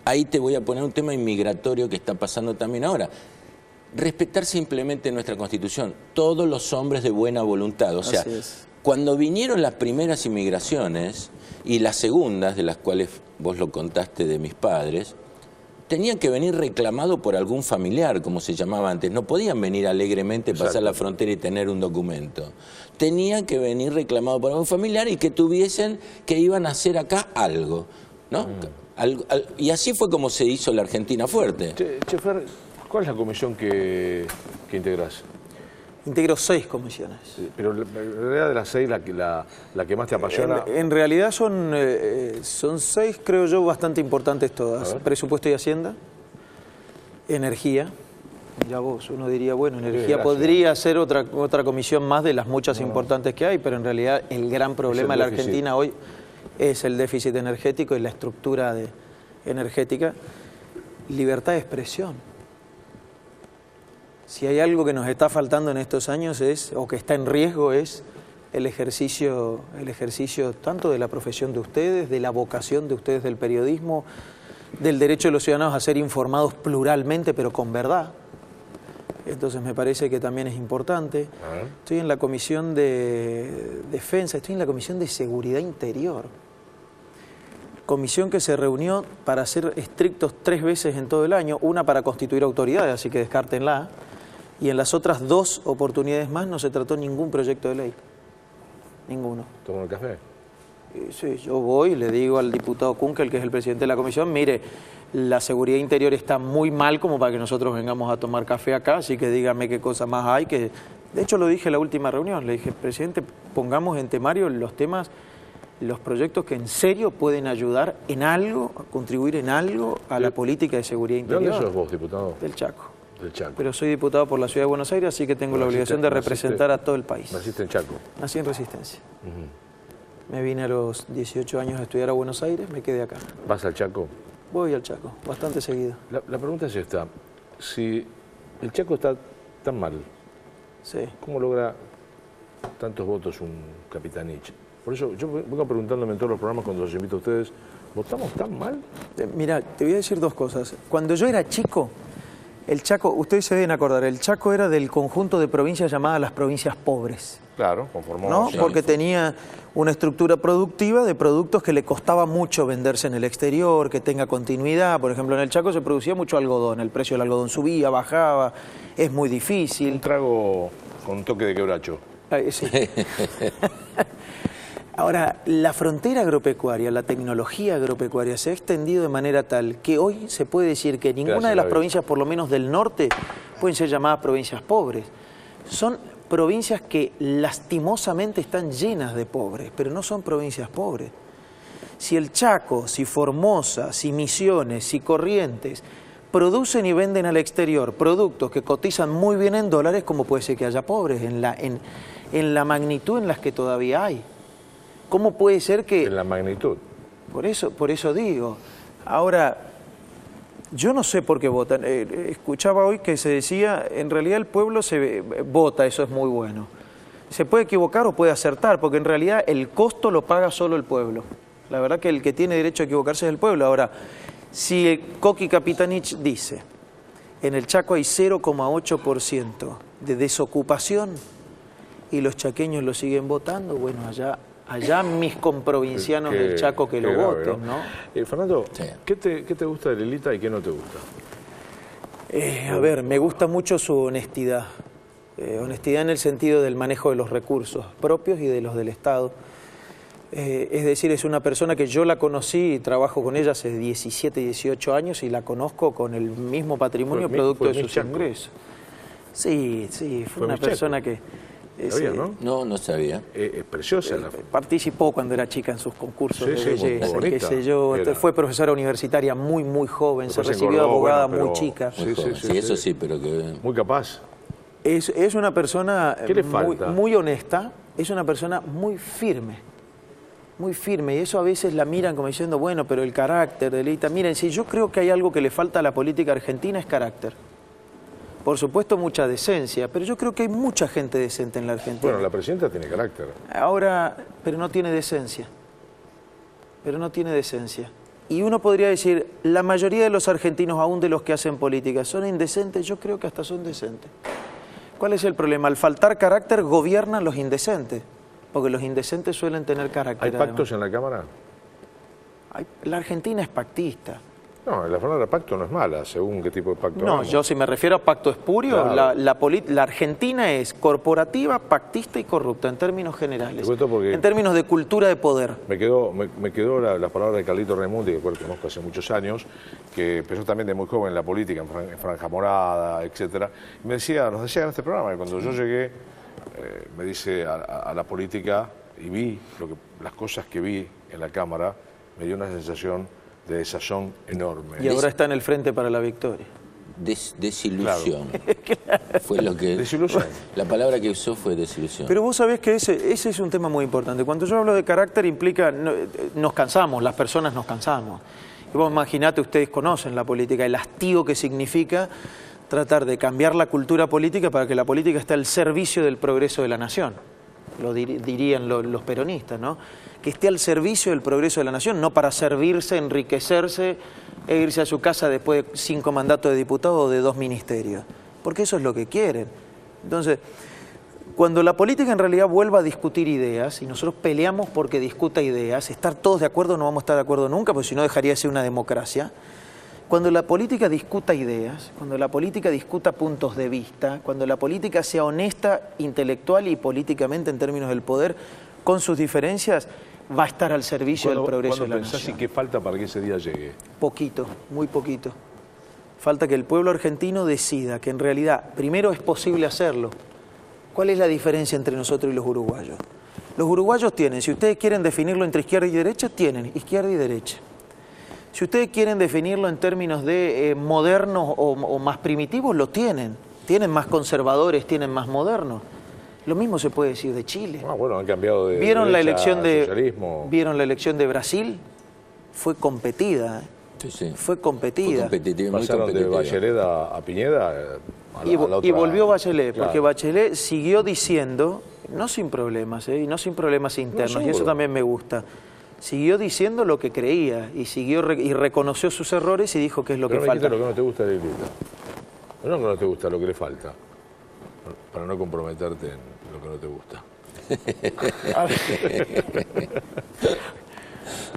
Ahí te voy a poner un tema inmigratorio que está pasando también ahora. Respetar simplemente nuestra Constitución, todos los hombres de buena voluntad. O sea, cuando vinieron las primeras inmigraciones y las segundas, de las cuales vos lo contaste de mis padres, tenían que venir reclamado por algún familiar, como se llamaba antes. No podían venir alegremente, pasar la frontera y tener un documento. Tenían que venir reclamado por algún familiar y que tuviesen que iban a hacer acá algo, ¿no? Y así fue como se hizo la Argentina fuerte. Fer, ¿cuál es la comisión que integrás? Integro 6 comisiones. Pero en realidad de las 6, la que más te apasiona... En realidad son 6, creo yo, bastante importantes todas. Presupuesto y Hacienda, energía. Ya vos, uno diría, bueno, energía podría ser otra comisión más de las muchas importantes que hay, pero en realidad el gran problema de la Argentina hoy es el déficit energético y la estructura energética. Libertad de expresión. Si hay algo que nos está faltando en estos años o que está en riesgo, es el ejercicio tanto de la profesión de ustedes, de la vocación de ustedes del periodismo, del derecho de los ciudadanos a ser informados pluralmente, pero con verdad. Entonces me parece que también es importante. Estoy en la Comisión de Defensa, estoy en la Comisión de Seguridad Interior. Comisión que se reunió para ser estrictos 3 veces en todo el año, una para constituir autoridades, así que descártenla. Y en las otras 2 oportunidades más no se trató ningún proyecto de ley. Ninguno. ¿Toman el café? Sí, yo voy y le digo al diputado Kunkel, que es el presidente de la comisión, mire, la seguridad interior está muy mal como para que nosotros vengamos a tomar café acá, así que dígame qué cosa más hay. De hecho lo dije en la última reunión, le dije, presidente, pongamos en temario los temas, los proyectos que en serio pueden ayudar en algo, a contribuir en algo a la política de seguridad interior. ¿De dónde sos vos, diputado? Del Chaco. Del Chaco. Pero soy diputado por la Ciudad de Buenos Aires, así que tengo la obligación de representar a todo el país. ¿Naciste en Chaco? Nací en Resistencia. Me vine a los 18 años a estudiar a Buenos Aires, me quedé acá. ¿Vas al Chaco? Voy al Chaco, bastante seguido. La pregunta es esta. Si El Chaco está tan mal. Sí. ¿Cómo logra tantos votos un Capitanich? Por eso yo vengo preguntándome en todos los programas cuando los invito a ustedes, ¿votamos tan mal? Mira, te voy a decir dos cosas. Cuando yo era chico, el Chaco, ustedes se deben acordar, el Chaco era del conjunto de provincias llamadas las provincias pobres. Claro, conformó. ¿No? Sí. Porque tenía una estructura productiva de productos que le costaba mucho venderse en el exterior, que tenga continuidad. Por ejemplo, en el Chaco se producía mucho algodón, el precio del algodón subía, bajaba, es muy difícil. Un trago con un toque de quebracho. Sí. Ahora, la frontera agropecuaria, la tecnología agropecuaria se ha extendido de manera tal que hoy se puede decir que ninguna Gracias, de las David. provincias, por lo menos del norte, pueden ser llamadas provincias pobres. Son provincias que lastimosamente están llenas de pobres, pero no son provincias pobres. Si el Chaco, si Formosa, si Misiones, si Corrientes producen y venden al exterior productos que cotizan muy bien en dólares, ¿cómo puede ser que haya pobres en la magnitud en las que todavía hay? ¿Cómo puede ser que...? En la magnitud. Por eso digo. Ahora, yo no sé por qué votan. Escuchaba hoy que se decía, en realidad el pueblo vota, eso es muy bueno. Se puede equivocar o puede acertar, porque en realidad el costo lo paga solo el pueblo. La verdad que el que tiene derecho a equivocarse es el pueblo. Ahora, si Coqui Capitanich dice, en el Chaco hay 0,8% de desocupación y los chaqueños lo siguen votando, bueno, allá mis comprovincianos del Chaco que lo grave, voten, ¿no? Fernando, Sí. ¿qué te gusta de Lelita y qué no te gusta? A ver, me gusta mucho su honestidad. Honestidad en el sentido del manejo de los recursos propios y de los del Estado. Es decir, es una persona que yo la conocí y trabajo con ella hace 17, 18 años y la conozco con el mismo patrimonio producto de sus Chaco. ingresos. Sí, fue una Michaco. persona que... ¿Sabías, no? No sabía. Es preciosa la participó cuando era chica en sus concursos Sí, de sí, muy belleza, bonita qué sé yo. era. Fue profesora universitaria muy joven, se Después recibió de engordó, abogada bueno, muy pero- chica. Sí, Muy joven. sí, Eso sí. sí, pero que... Muy capaz. Es una persona ¿Qué le falta? muy honesta, es una persona muy firme, y eso a veces la miran como diciendo, bueno, pero el carácter de Lelita. Miren, si yo creo que hay algo que le falta a la política argentina es carácter. Por supuesto, mucha decencia, pero yo creo que hay mucha gente decente en la Argentina. Bueno, la presidenta tiene carácter. Ahora, pero no tiene decencia. Y uno podría decir, la mayoría de los argentinos, aún de los que hacen política, ¿son indecentes? Yo creo que hasta son decentes. ¿Cuál es el problema? Al faltar carácter, gobiernan los indecentes, porque los indecentes suelen tener carácter. ¿Hay pactos en la Cámara? La Argentina es pactista. No, la palabra pacto no es mala, según qué tipo de pacto No, hagamos. yo si me refiero a pacto espurio, Claro. la Argentina es corporativa, pactista y corrupta en términos generales. Te cuento porque- En términos de cultura de poder. Me quedó la palabra de Carlito Raimundi, que conozco hace muchos años, que empezó también de muy joven en la política, en Franja Morada, etcétera. Y nos decía en este programa que cuando yo llegué, me dice a la política y vi las cosas que vi en la Cámara, me dio una sensación de desazón enorme. Y ahora está en el frente para la victoria. Desilusión. Fue lo que... Desilusión. La palabra que usó fue desilusión. Pero vos sabés que ese es un tema muy importante. Cuando yo hablo de carácter implica, nos cansamos, las personas nos cansamos. Y vos imaginate, ustedes conocen la política, el hastío que significa tratar de cambiar la cultura política para que la política esté al servicio del progreso de la nación. Lo dirían los peronistas, ¿no? Que esté al servicio del progreso de la nación, no para servirse, enriquecerse e irse a su casa después de 5 mandatos de diputado o de 2 ministerios. Porque eso es lo que quieren. Entonces, cuando la política en realidad vuelva a discutir ideas, y nosotros peleamos porque discuta ideas, estar todos de acuerdo no vamos a estar de acuerdo nunca, porque si no dejaría de ser una democracia. Cuando la política discuta ideas, cuando la política discuta puntos de vista, cuando la política sea honesta, intelectual y políticamente en términos del poder, con sus diferencias, va a estar al servicio del progreso de la pensás y nación. qué falta para que ese día llegue? Poquito, muy poquito. Falta que el pueblo argentino decida que en realidad, primero es posible hacerlo. ¿Cuál es la diferencia entre nosotros y los uruguayos? Los uruguayos tienen, si ustedes quieren definirlo entre izquierda y derecha, tienen izquierda y derecha. Si ustedes quieren definirlo en términos de modernos o más primitivos, lo tienen. Tienen más conservadores, tienen más modernos. Lo mismo se puede decir de Chile. Ah, bueno, han cambiado de ¿Vieron la derecha elección al de socialismo. ¿Vieron la elección de Brasil? Fue competida. Sí, sí. fue competida. Fue competitiva, muy Pasaron de competitiva. Bachelet a Piñera a la Y otra. volvió Bachelet, porque Claro. Bachelet siguió diciendo, no sin problemas, y no sin problemas internos, y eso seguro. también me gusta, siguió diciendo lo que creía, y y reconoció sus errores y dijo qué es lo Pero que me quita falta. lo que no te gusta de Lilita. No que no te gusta, lo que le falta. Para no comprometerte en lo que no te gusta.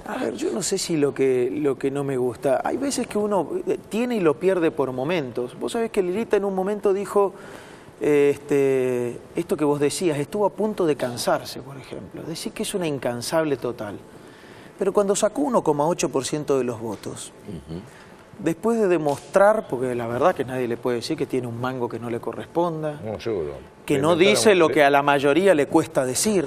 A ver, yo no sé si lo que no me gusta. Hay veces que uno tiene y lo pierde por momentos. Vos sabés que Lilita en un momento dijo esto que vos decías, estuvo a punto de cansarse, por ejemplo. Decir que es una incansable total. Pero cuando sacó 1,8% de los votos, después de demostrar, porque la verdad que nadie le puede decir que tiene un mango que no le corresponda, No, seguro. que no dice lo que a la mayoría le cuesta decir.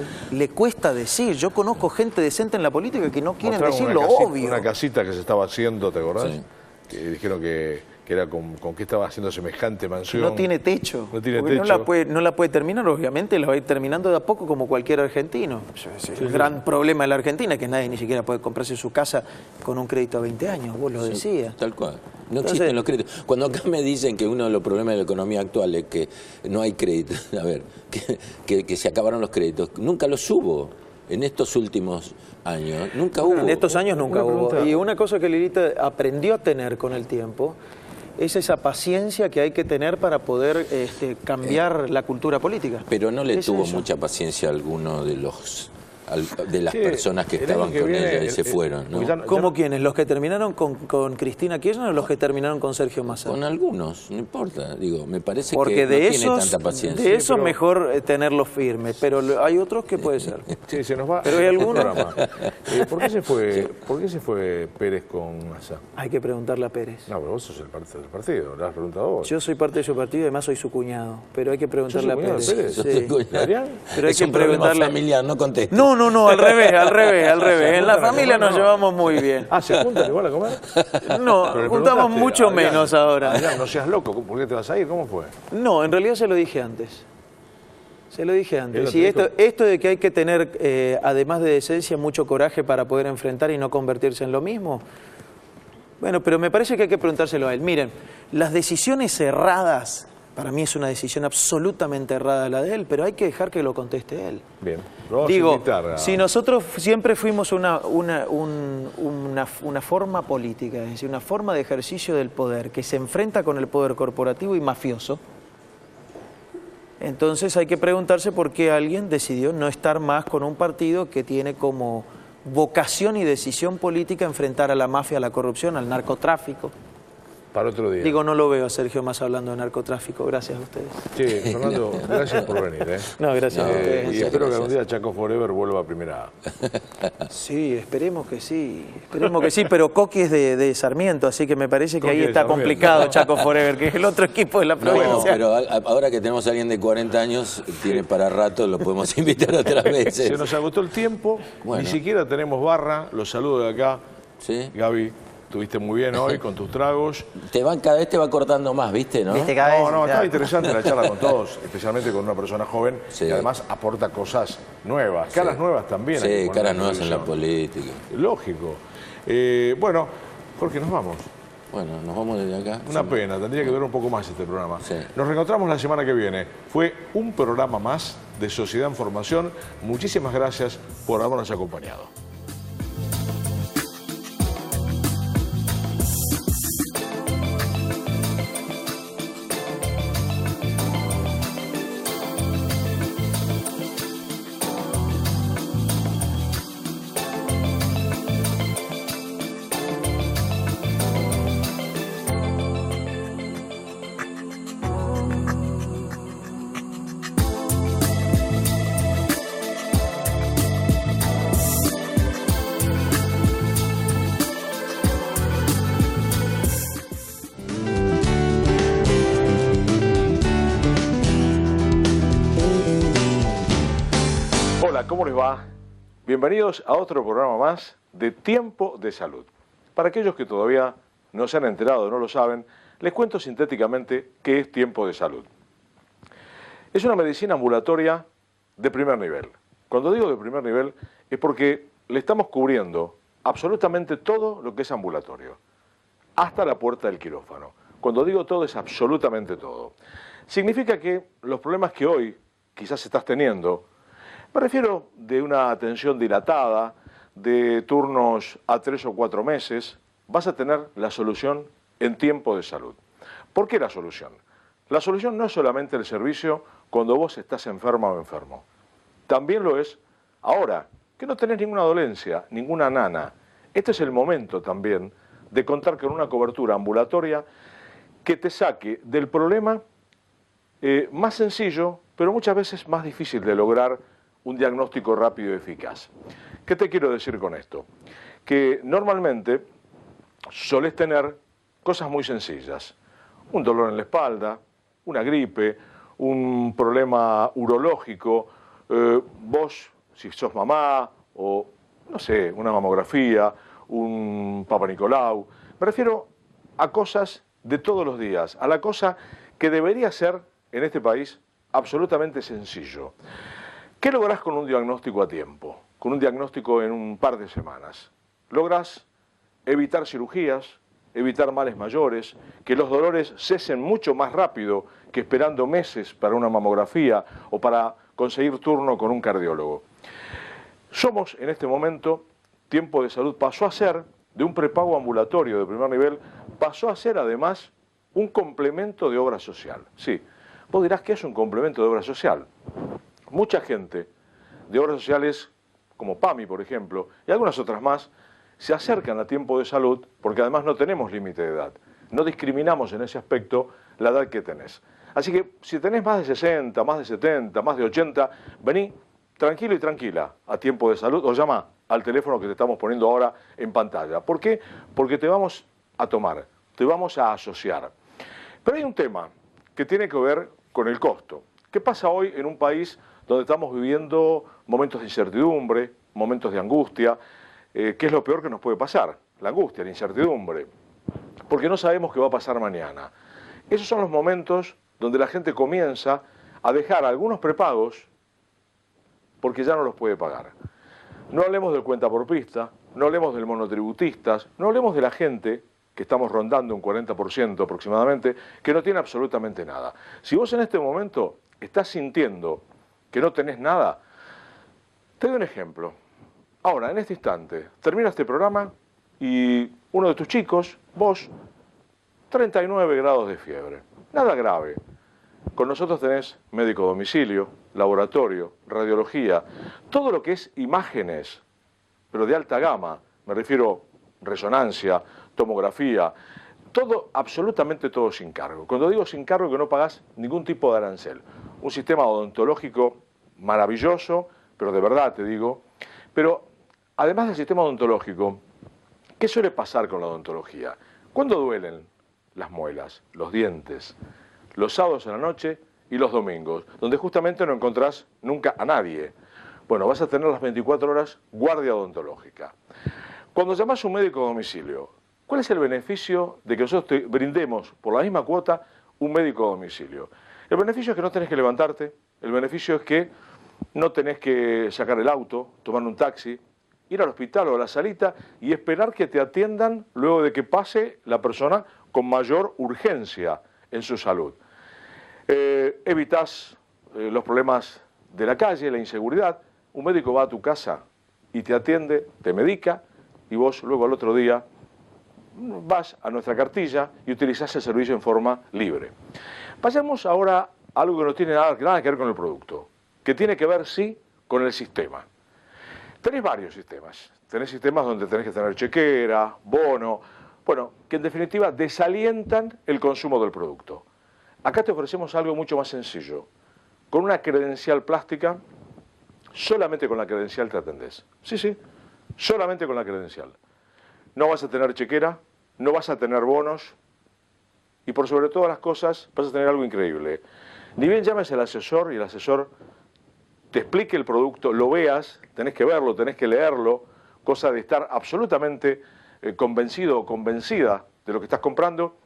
Yo conozco gente decente en la política que no quieren decir lo obvio. Una casita que se estaba haciendo, ¿te acordás? Sí. Que dijeron que era con qué estaba haciendo semejante mansión. No tiene techo. No tiene porque techo. No la puede terminar, obviamente la va a ir terminando de a poco como cualquier argentino. El gran problema de la Argentina es que nadie ni siquiera puede comprarse su casa con un crédito a 20 años, vos lo decías. Tal cual. No Entonces, existen los créditos. Cuando acá me dicen que uno de los problemas de la economía actual es que no hay crédito, a ver, que se acabaron los créditos, nunca los hubo en estos últimos años, nunca hubo. En estos años nunca Una hubo. pregunta. Y una cosa que Lilita aprendió a tener con el tiempo es esa paciencia que hay que tener para poder cambiar la cultura política. Pero no le Es tuvo eso. mucha paciencia a alguno de las Sí, personas que el estaban año que con viene, ella y se fueron, ¿no? porque ya no- ¿Cómo quiénes? ¿Los que terminaron con Cristina Kirchner o los que terminaron con Sergio Massa? Con algunos, no importa. Digo, me parece Porque que no de tiene esos, tanta paciencia. de esos pero- mejor tenerlos firmes, pero hay otros que puede ser. Sí, se nos va. Pero hay el algunos- programa. ¿Por qué se fue Pérez con Massa? Hay que preguntarle a Pérez. No, pero vos sos el partido, lo has preguntado vos. Yo soy parte de su partido y además soy su cuñado, pero hay que preguntarle a cuñado de Pérez. Pérez? Sí. ¿De Adrián? Pero hay Es que un problema preguntarle. familiar, no conteste. No, al revés. En la juntan a familia comer, nos no. llevamos muy bien. Ah, ¿se juntan igual a comer? No, Pero le juntamos preguntaste, mucho Adrián, menos ahora. Adrián, no seas loco, ¿por qué te vas a ir? ¿Cómo fue? No, en realidad se lo dije antes. Se lo dije ¿Él antes. lo te Y dijo? esto de que hay que tener, además de decencia, mucho coraje para poder enfrentar y no convertirse en lo mismo. Bueno, pero me parece que hay que preguntárselo a él. Miren, las decisiones erradas, para mí es una decisión absolutamente errada la de él, pero hay que dejar que lo conteste él. Bien, lo vamos a Digo, invitar a... si nosotros siempre fuimos una forma política, es decir, una forma de ejercicio del poder que se enfrenta con el poder corporativo y mafioso, entonces hay que preguntarse por qué alguien decidió no estar más con un partido que tiene como vocación y decisión política enfrentar a la mafia, a la corrupción, al narcotráfico. Para otro día. Digo, no lo veo a Sergio más hablando de narcotráfico, gracias a ustedes. Sí, Fernando, gracias por venir. No, gracias a ustedes. Y Muchas espero que gracias. algún día Chaco Forever vuelva a primera A. Sí, esperemos que sí, pero Coqui es de Sarmiento, así que me parece que Coqui ahí de está Sarmiento. complicado Chaco Forever, que es el otro equipo de la No, provincia. pero ahora que tenemos a alguien de 40 años, tiene para rato, lo podemos invitar otras veces. Se nos agotó el tiempo, Bueno. ni siquiera tenemos barra, los saludo de acá. ¿Sí? Gaby, estuviste muy bien hoy con tus tragos. Cada vez te va cortando más, ¿viste? ¿No? ¿Viste cada vez? No, Claro. estaba interesante la charla con todos, especialmente con una persona joven Sí. que además aporta cosas nuevas, caras nuevas también. hay que Sí, poner caras nuevas en la televisión. política. Lógico. Bueno, Jorge, nos vamos. Bueno, nos vamos desde acá. Una pena, tendría que durar un poco más este programa. Sí. Nos reencontramos la semana que viene. Fue un programa más de Sociedad en Formación. Muchísimas gracias por habernos acompañado. Hola, ¿cómo les va? Bienvenidos a otro programa más de Tiempo de Salud. Para aquellos que todavía no se han enterado o no lo saben, les cuento sintéticamente qué es Tiempo de Salud. Es una medicina ambulatoria de primer nivel. Cuando digo de primer nivel es porque le estamos cubriendo absolutamente todo lo que es ambulatorio. hasta la puerta del quirófano. Cuando digo todo es absolutamente todo. Significa que los problemas que hoy quizás estás teniendo, me refiero de una atención dilatada, de turnos a 3 o 4 meses, vas a tener la solución en tiempo de salud. ¿Por qué la solución? La solución no es solamente el servicio cuando vos estás enferma o enfermo. También lo es ahora, que no tenés ninguna dolencia, ninguna nana. Este es el momento también de contar con una cobertura ambulatoria que te saque del problema más sencillo, pero muchas veces más difícil de lograr un diagnóstico rápido y eficaz. ¿Qué te quiero decir con esto? Que normalmente solés tener cosas muy sencillas. Un dolor en la espalda, una gripe, un problema urológico, vos, si sos mamá, o no sé, una mamografía, un Papa Nicolau. Me refiero a cosas de todos los días, a la cosa que debería ser en este país absolutamente sencillo. ¿Qué lográs con un diagnóstico a tiempo? Con un diagnóstico en un par de semanas. Lográs evitar cirugías, evitar males mayores, que los dolores cesen mucho más rápido que esperando meses para una mamografía o para conseguir turno con un cardiólogo. Somos en este momento, Tiempo de Salud pasó a ser, de un prepago ambulatorio de primer nivel, pasó a ser además un complemento de obra social. Sí, vos dirás que es un complemento de obra social. Mucha gente de obras sociales, como PAMI por ejemplo, y algunas otras más, se acercan a Tiempo de Salud porque además no tenemos límite de edad. No discriminamos en ese aspecto la edad que tenés. Así que si tenés más de 60, más de 70, más de 80, vení tranquilo y tranquila a Tiempo de Salud o llama al teléfono que te estamos poniendo ahora en pantalla. ¿Por qué? Porque te vamos a tomar, te vamos a asociar. Pero hay un tema que tiene que ver con el costo. ¿Qué pasa hoy en un país donde estamos viviendo momentos de incertidumbre, momentos de angustia? ¿Qué es lo peor que nos puede pasar? La angustia, la incertidumbre. Porque no sabemos qué va a pasar mañana. Esos son los momentos donde la gente comienza a dejar algunos prepagos porque ya no los puede pagar. No hablemos del cuenta por pista, no hablemos del monotributistas, no hablemos de la gente, que estamos rondando un 40% aproximadamente, que no tiene absolutamente nada. Si vos en este momento estás sintiendo que no tenés nada, te doy un ejemplo. Ahora, en este instante, termina este programa y uno de tus chicos, vos, 39 grados de fiebre. Nada grave. Con nosotros tenés médico a domicilio, laboratorio, radiología, todo lo que es imágenes, pero de alta gama, me refiero resonancia, tomografía, todo, absolutamente todo sin cargo. Cuando digo sin cargo, que no pagás ningún tipo de arancel. Un sistema odontológico maravilloso, pero de verdad te digo. Pero además del sistema odontológico, ¿qué suele pasar con la odontología? ¿Cuándo duelen las muelas, los dientes? Los sábados a la noche y los domingos, donde justamente no encontrás nunca a nadie. Bueno, vas a tener las 24 horas guardia odontológica. Cuando llamás a un médico a domicilio, ¿cuál es el beneficio de que nosotros te brindemos por la misma cuota un médico a domicilio? El beneficio es que no tenés que levantarte, el beneficio es que no tenés que sacar el auto, tomar un taxi, ir al hospital o a la salita y esperar que te atiendan luego de que pase la persona con mayor urgencia en su salud. Evitás los problemas de la calle, la inseguridad. Un médico va a tu casa y te atiende, te medica y vos luego al otro día vas a nuestra cartilla y utilizás el servicio en forma libre. Pasemos ahora a algo que no tiene nada que ver con el producto, que tiene que ver sí con el sistema. Tenés varios sistemas. Tenés sistemas donde tenés que tener chequera, bono, bueno, que en definitiva desalientan el consumo del producto. Acá te ofrecemos algo mucho más sencillo. Con una credencial plástica, solamente con la credencial te atendés. Sí, sí, solamente con la credencial. No vas a tener chequera, no vas a tener bonos y por sobre todas las cosas vas a tener algo increíble. Ni bien llames al asesor y el asesor te explique el producto, lo veas, tenés que verlo, tenés que leerlo, cosa de estar absolutamente convencido o convencida de lo que estás comprando.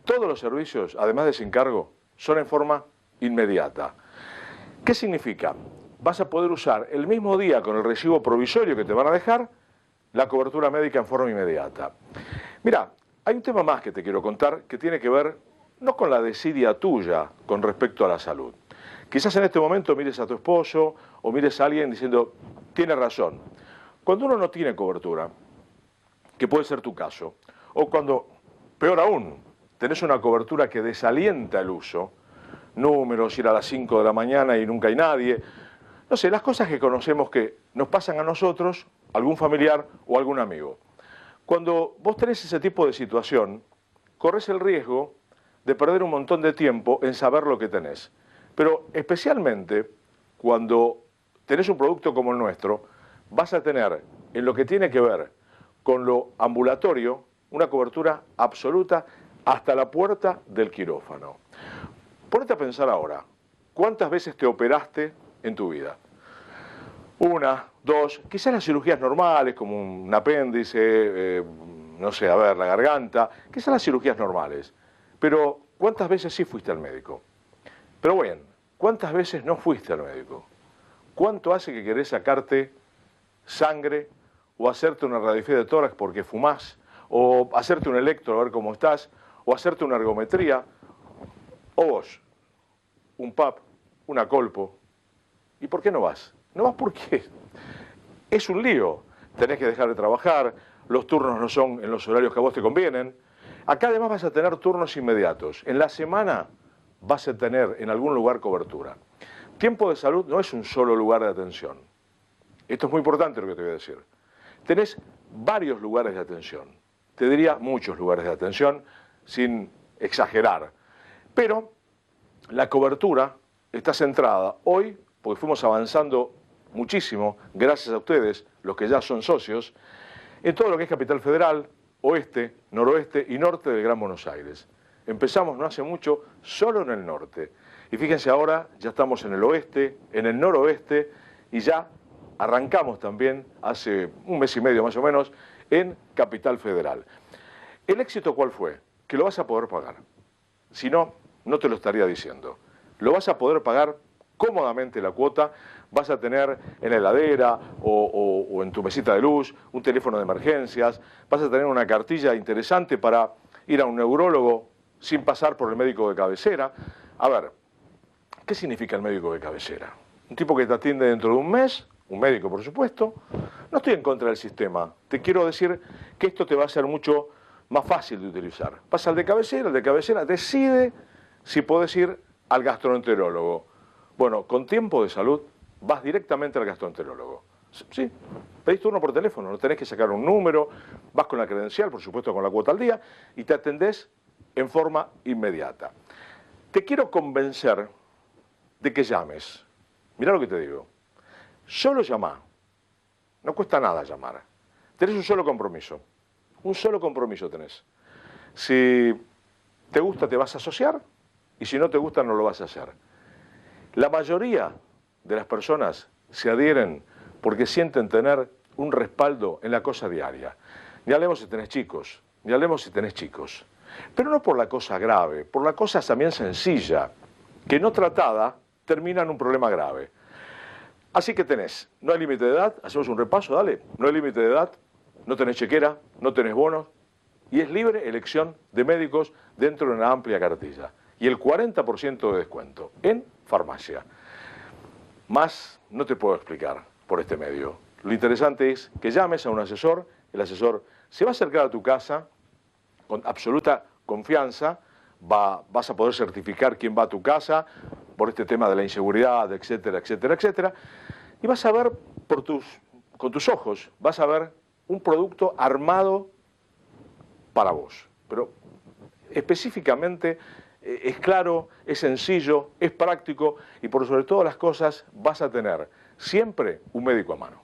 Todos los servicios, además de sin cargo, son en forma inmediata. ¿Qué significa? Vas a poder usar el mismo día con el recibo provisorio que te van a dejar la cobertura médica en forma inmediata. Mira, hay un tema más que te quiero contar que tiene que ver no con la desidia tuya con respecto a la salud. Quizás en este momento mires a tu esposo o mires a alguien diciendo, tiene razón. Cuando uno no tiene cobertura, que puede ser tu caso, o cuando, peor aún, tenés una cobertura que desalienta el uso, números, ir a las 5 de la mañana y nunca hay nadie, no sé, las cosas que conocemos que nos pasan a nosotros, algún familiar o algún amigo. Cuando vos tenés ese tipo de situación, corres el riesgo de perder un montón de tiempo en saber lo que tenés. Pero especialmente cuando tenés un producto como el nuestro, vas a tener en lo que tiene que ver con lo ambulatorio una cobertura absoluta hasta la puerta del quirófano. Ponete a pensar ahora, ¿cuántas veces te operaste en tu vida? Una, dos, quizás las cirugías normales como un apéndice, no sé, a ver, la garganta, quizás las cirugías normales. Pero ¿cuántas veces sí fuiste al médico? Pero bueno, ¿cuántas veces no fuiste al médico? ¿Cuánto hace que querés sacarte sangre o hacerte una radiografía de tórax porque fumás? O hacerte un electro a ver cómo estás, o hacerte una ergometría, o vos, un PAP, una colpo. ¿Y por qué no vas? No vas porque es un lío. Tenés que dejar de trabajar, los turnos no son en los horarios que a vos te convienen. Acá además vas a tener turnos inmediatos. En la semana vas a tener en algún lugar cobertura. Tiempo de salud no es un solo lugar de atención. Esto es muy importante lo que te voy a decir. Tenés varios lugares de atención. Te diría muchos lugares de atención, sin exagerar. Pero la cobertura está centrada hoy, porque fuimos avanzando muchísimo, gracias a ustedes, los que ya son socios, en todo lo que es Capital Federal, oeste, noroeste y norte del Gran Buenos Aires. Empezamos no hace mucho solo en el norte. Y fíjense ahora, ya estamos en el oeste, en el noroeste, y ya arrancamos también, hace un mes y medio más o menos, en Capital Federal. ¿El éxito cuál fue? Que lo vas a poder pagar. Si no, no te lo estaría diciendo. Lo vas a poder pagar cómodamente la cuota, vas a tener en la heladera o en tu mesita de luz un teléfono de emergencias, vas a tener una cartilla interesante para ir a un neurólogo sin pasar por el médico de cabecera. A ver, ¿qué significa el médico de cabecera? Un tipo que te atiende dentro de un mes, un médico por supuesto. No estoy en contra del sistema, te quiero decir que esto te va a ser mucho más fácil de utilizar. Pasa al de cabecera, el de cabecera decide si podés ir al gastroenterólogo. Bueno, con Tiempo de Salud vas directamente al gastroenterólogo. Sí, pedís turno por teléfono, no tenés que sacar un número, vas con la credencial, por supuesto con la cuota al día, y te atendés en forma inmediata. Te quiero convencer de que llames. Mirá lo que te digo. Solo llama. No cuesta nada llamar. Tenés un solo compromiso. Un solo compromiso tenés. Si te gusta te vas a asociar y si no te gusta no lo vas a hacer. La mayoría de las personas se adhieren porque sienten tener un respaldo en la cosa diaria. Ni hablemos si tenés chicos, ni hablemos si tenés chicos. Pero no por la cosa grave, por la cosa también sencilla, que no tratada termina en un problema grave. Así que tenés, no hay límite de edad, hacemos un repaso, dale, no hay límite de edad, no tenés chequera, no tenés bonos, y es libre elección de médicos dentro de una amplia cartilla. Y el 40% de descuento en farmacia. Más no te puedo explicar por este medio. Lo interesante es que llames a un asesor, el asesor se va a acercar a tu casa con absoluta confianza, vas a poder certificar quién va a tu casa por este tema de la inseguridad, etcétera, etcétera, etcétera, y vas a ver con tus ojos, vas a ver un producto armado para vos. Pero específicamente es claro, es sencillo, es práctico y por sobre todas las cosas vas a tener siempre un médico a mano.